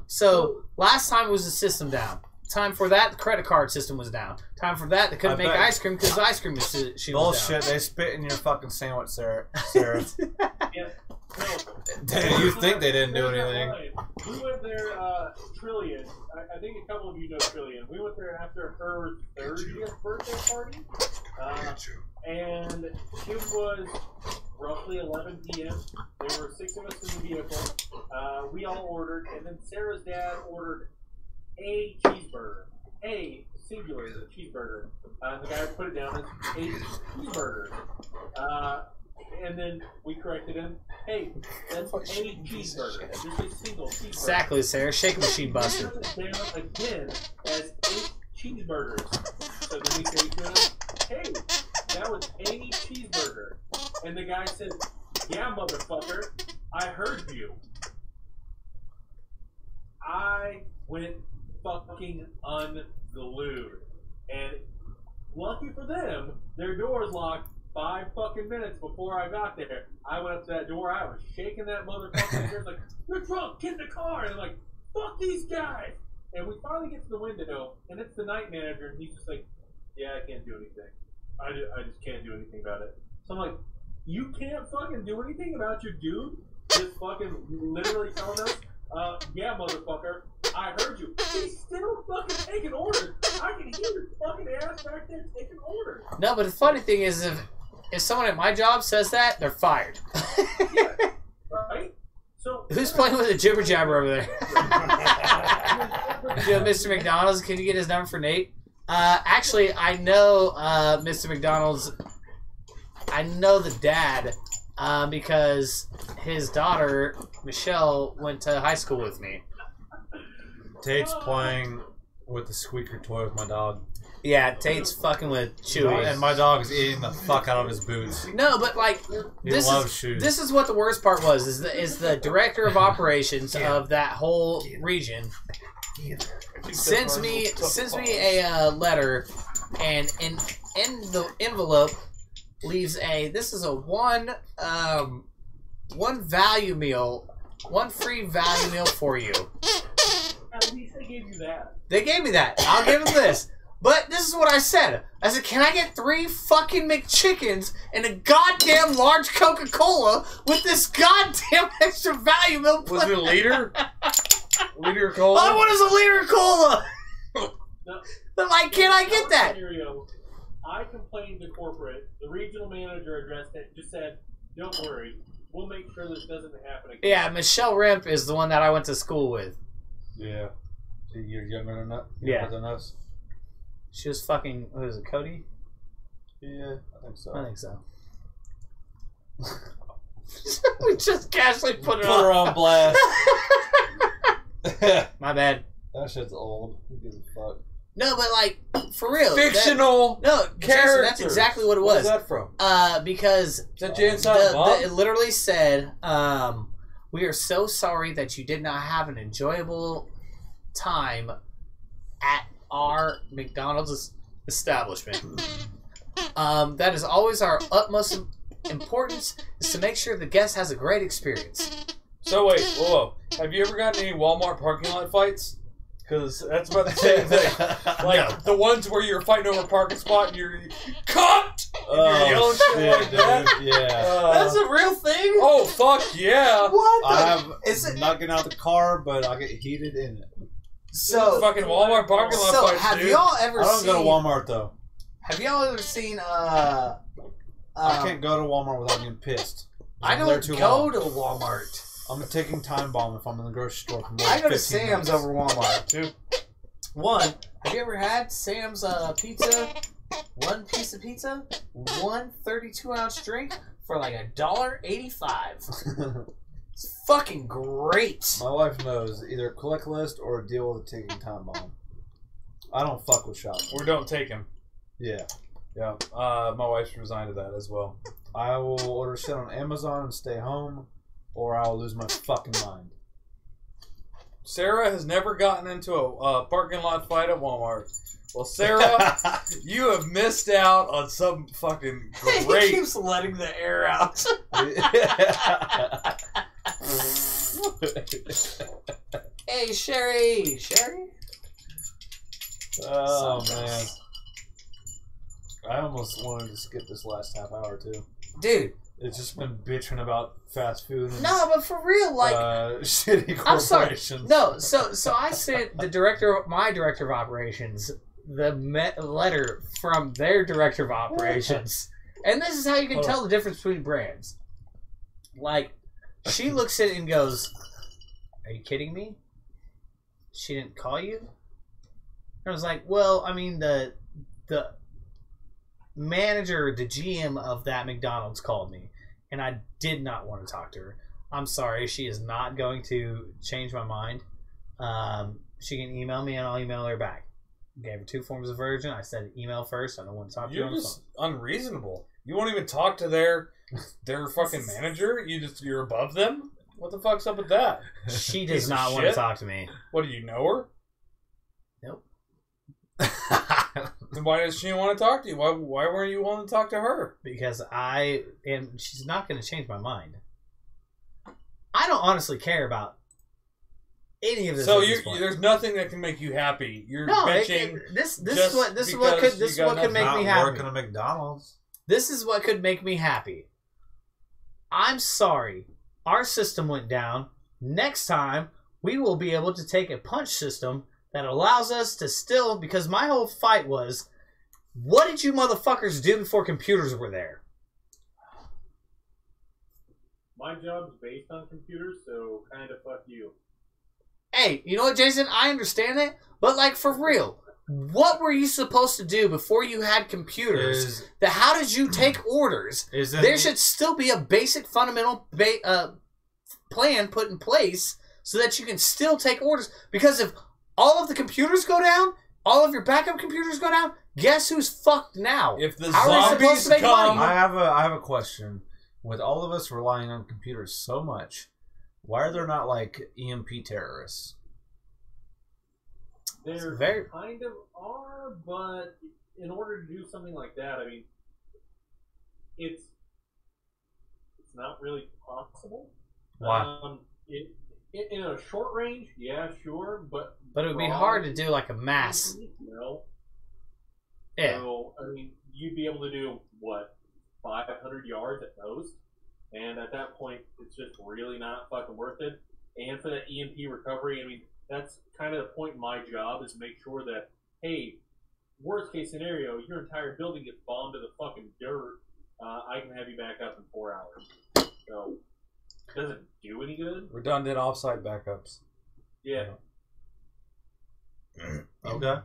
So last time was the system down. Time for that, the credit card system was down. Time for that, they couldn't I make bet. ice cream because the ice cream machine was Bullshit, down. they spit in your fucking sandwich, Sarah. Yeah. No. Damn, you think they didn't do anything. We went there, Trillion. I think a couple of you know Trillion. We went there after her 30th birthday party. And it was roughly 11 p.m. There were 6 of us in the vehicle. We all ordered, and then Sarah's dad ordered a cheeseburger. A singular cheeseburger. The guy put it down as a cheeseburger. And then we corrected him. Hey, that's a cheeseburger. Just a single cheeseburger. Exactly, Sarah. Shake machine buster. He put it down again as 8 cheeseburgers. So then we say to him, hey, that was a cheeseburger. And the guy said, yeah, motherfucker, I heard you. I went fucking unglued. And lucky for them, their doors locked 5 fucking minutes before I got there. I went up to that door, I was shaking that motherfucker. There's like, you're drunk, get in the car. And I'm like, fuck these guys. And we finally get to the window, and it's the night manager, and he's just like, yeah, I can't do anything. I just can't do anything about it. So I'm like, you can't fucking do anything about your dude just fucking literally telling us, yeah, motherfucker, I heard you. He's still fucking taking orders. I can hear your fucking ass back there taking orders. No, but the funny thing is, if someone at my job says that, they're fired. Yeah, right? So Who's playing with a jibber jabber over there? Yo, Mr. McDonald's, can you get his number for Nate? Actually, I know Mr. McDonald's. I know the dad because his daughter Michelle went to high school with me. Tate's playing with the squeaker toy with my dog. Yeah, Tate's fucking with Chewy, And my dog's eating the fuck out of his boots. No, but like He this loves is shoes. this is what the worst part was is the director of operations of that whole region sends me a letter, and in the envelope leaves this is a one value meal, one free value meal for you. at least they gave you that. They gave me that. I'll give them this. But this is what I said. I said, can I get 3 fucking McChickens and a goddamn large Coca-Cola with this goddamn extra value meal? Was it a liter? Liter of cola? All I want is a liter of cola. No. But like, can I get that? Scenario, I complained to corporate. The regional manager addressed it. Just said, "Don't worry, we'll make sure this doesn't happen again." Yeah, Michelle Rimp is the one that I went to school with. Yeah. So you're younger than that? Yeah. Than us? She was fucking, what is it, Cody? Yeah, I think so. I think so. We just casually put it Put her on. on blast. My bad. That shit's old. Who gives a fuck? No, but like, for real. Fictional No, Jason, characters. that's exactly what it Where's was. that from? Because Is that Jay and Silent Bob? it literally said, we are so sorry that you did not have an enjoyable time at our McDonald's establishment. That is always our utmost importance, is to make sure the guest has a great experience. So wait, whoa. Have you ever gotten any Walmart parking lot fights? Because that's about the same thing. Like, the ones where you're fighting over a parking spot and you're cut! And you're yelling shit like that. Dude. Yeah. That's a real thing? Oh, fuck yeah. What the? I have Is it- not getting out the car, but I get heated in it. So, Fucking Walmart parking lot fights, have dude. y'all ever I don't seen... go to Walmart though. Have y'all ever seen, I can't go to Walmart without getting pissed. I I'm there don't too go long. to Walmart. I'm a ticking time bomb if I'm in the grocery store for more I than go to 15 Sam's minutes. over Walmart. Dude. One, have you ever had Sam's pizza? One piece of pizza, one 32-ounce drink for like $1.85. It's fucking great. My wife knows either collect list or deal with a ticking time bomb. I don't fuck with shopping. Or don't take him. Yeah. Yeah. My wife's resigned to that as well. I will order shit on Amazon and stay home. or I'll lose my fucking mind. Sarah has never gotten into a parking lot fight at Walmart. Well, Sarah, you have missed out on some fucking He great. keeps letting the air out. Hey, Sherry. Sherry? Oh, man. I almost wanted to skip this last half hour, too. Dude. It's just been bitching about fast food and No, but for real, like... shitty I'm sorry. corporations. No, so I sent my director of operations the letter from their director of operations. And this is how you can tell the difference between brands. Like, she looks at it and goes, "Are you kidding me? She didn't call you?" And I was like, well, I mean, the manager, the GM of that McDonald's called me, and I did not want to talk to her. I'm sorry, she is not going to change my mind. She can email me, and I'll email her back. Gave her 2 forms of version. I said email first. I don't want to talk to her You're on the just phone. unreasonable. You won't even talk to their fucking manager. You're above them. What the fuck's up with that? She Piece does of not want to shit. talk to me. What, do you know her? Nope. Then why does she want to talk to you? Why weren't you willing to talk to her? Because she's not going to change my mind. I don't honestly care about any of this. So at this point. there's nothing that can make you happy. You're No, bitching. this just is what because this is you what got could make Not me happy. working at McDonald's. This is what could make me happy. I'm sorry. Our system went down. Next time, we will be able to take a punch system that allows us to still... Because my whole fight was, what did you motherfuckers do before computers were there? My job's based on computers, so kind of fuck you. Hey, you know what, Jason? I understand that. But, like, for real, what were you supposed to do before you had computers? How did you take orders? There should still be a basic fundamental plan put in place so that you can still take orders. Because if all of the computers go down, all of your backup computers go down, guess who's fucked now? If the How are they supposed zombies to make come, money? I have a question. With all of us relying on computers so much, why are there not like EMP terrorists? There very- kind of are, but in order to do something like that, I mean, it's not really possible. Why? In a short range, yeah, sure, but But it would be hard to do like a mass. No. Yeah. So I mean, you'd be able to do what 500 yards at most, and at that point, it's just really not fucking worth it. And for that EMP recovery, I mean, that's kind of the point in my job is to make sure that, hey, worst case scenario, your entire building gets bombed to the fucking dirt. I can have you back up in 4 hours. So, does it do any good? redundant offsite backups. Yeah. Okay.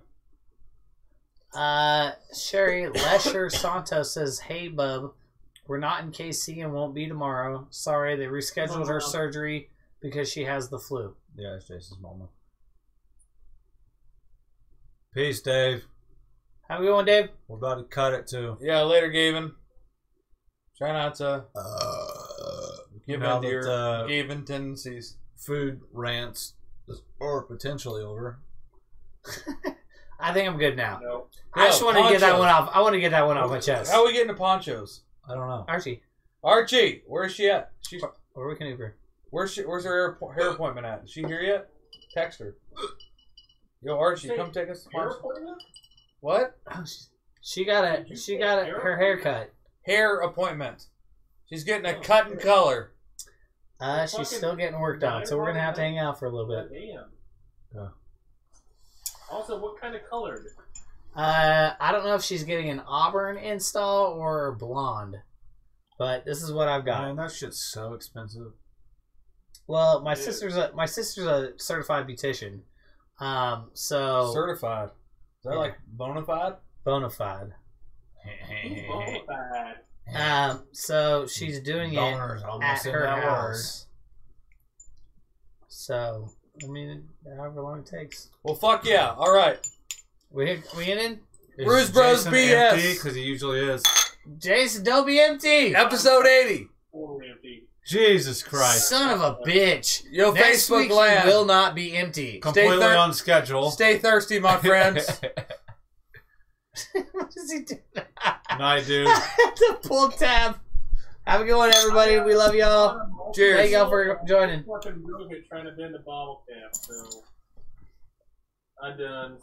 Sherry Lesher Santos says, "Hey, bub, we're not in KC and won't be tomorrow. Sorry, they rescheduled her surgery because she has the flu." Yeah, it's Jason's mama. Peace, Dave. How we going, Dave? We're about to cut it too. Yeah, later, Gavin. Try not to give Now in to your that, Gavin tendencies. food rants are potentially over. I think I'm good now. No. I just Yo, want to get that ponchos. one off. I want to get that one off my chest. How are we getting to ponchos? I don't know. Archie, Archie, where's she at? She's or we can Uber. where's her hair appointment at? Is she here yet? Text her. Yo, Archie, Say, come take us to Hair ponchos. appointment? What? Oh, she got her haircut. Hair appointment. She's getting a cut and color. She's still getting work done, so we're gonna have to hang out for a little bit. Damn. Yeah. Also, what kind of color? I don't know if she's getting an auburn install or blonde, but this is what I've got. Man, that shit's so expensive. Well, my sister's a certified beautician, so Certified. Is that like bona fide? bona fide. Who's bonafide? So she's doing it Donors at almost in her that house. So I mean, however long it takes. Well, fuck yeah. All right. We in? Is Brews Bros Jason BS. empty? Because he usually is. Jason, don't be empty. Episode 80. Or empty. Jesus Christ. Son of a bitch. Yo, Next Facebook week land. will not be empty. Completely on schedule. Stay thirsty, my friends. What does he do? Night, dude. The pull tab. Have a good one, everybody. We love y'all. Cheers. Thank y'all for joining. Fucking broke it trying to bend a bottle cap, so I done.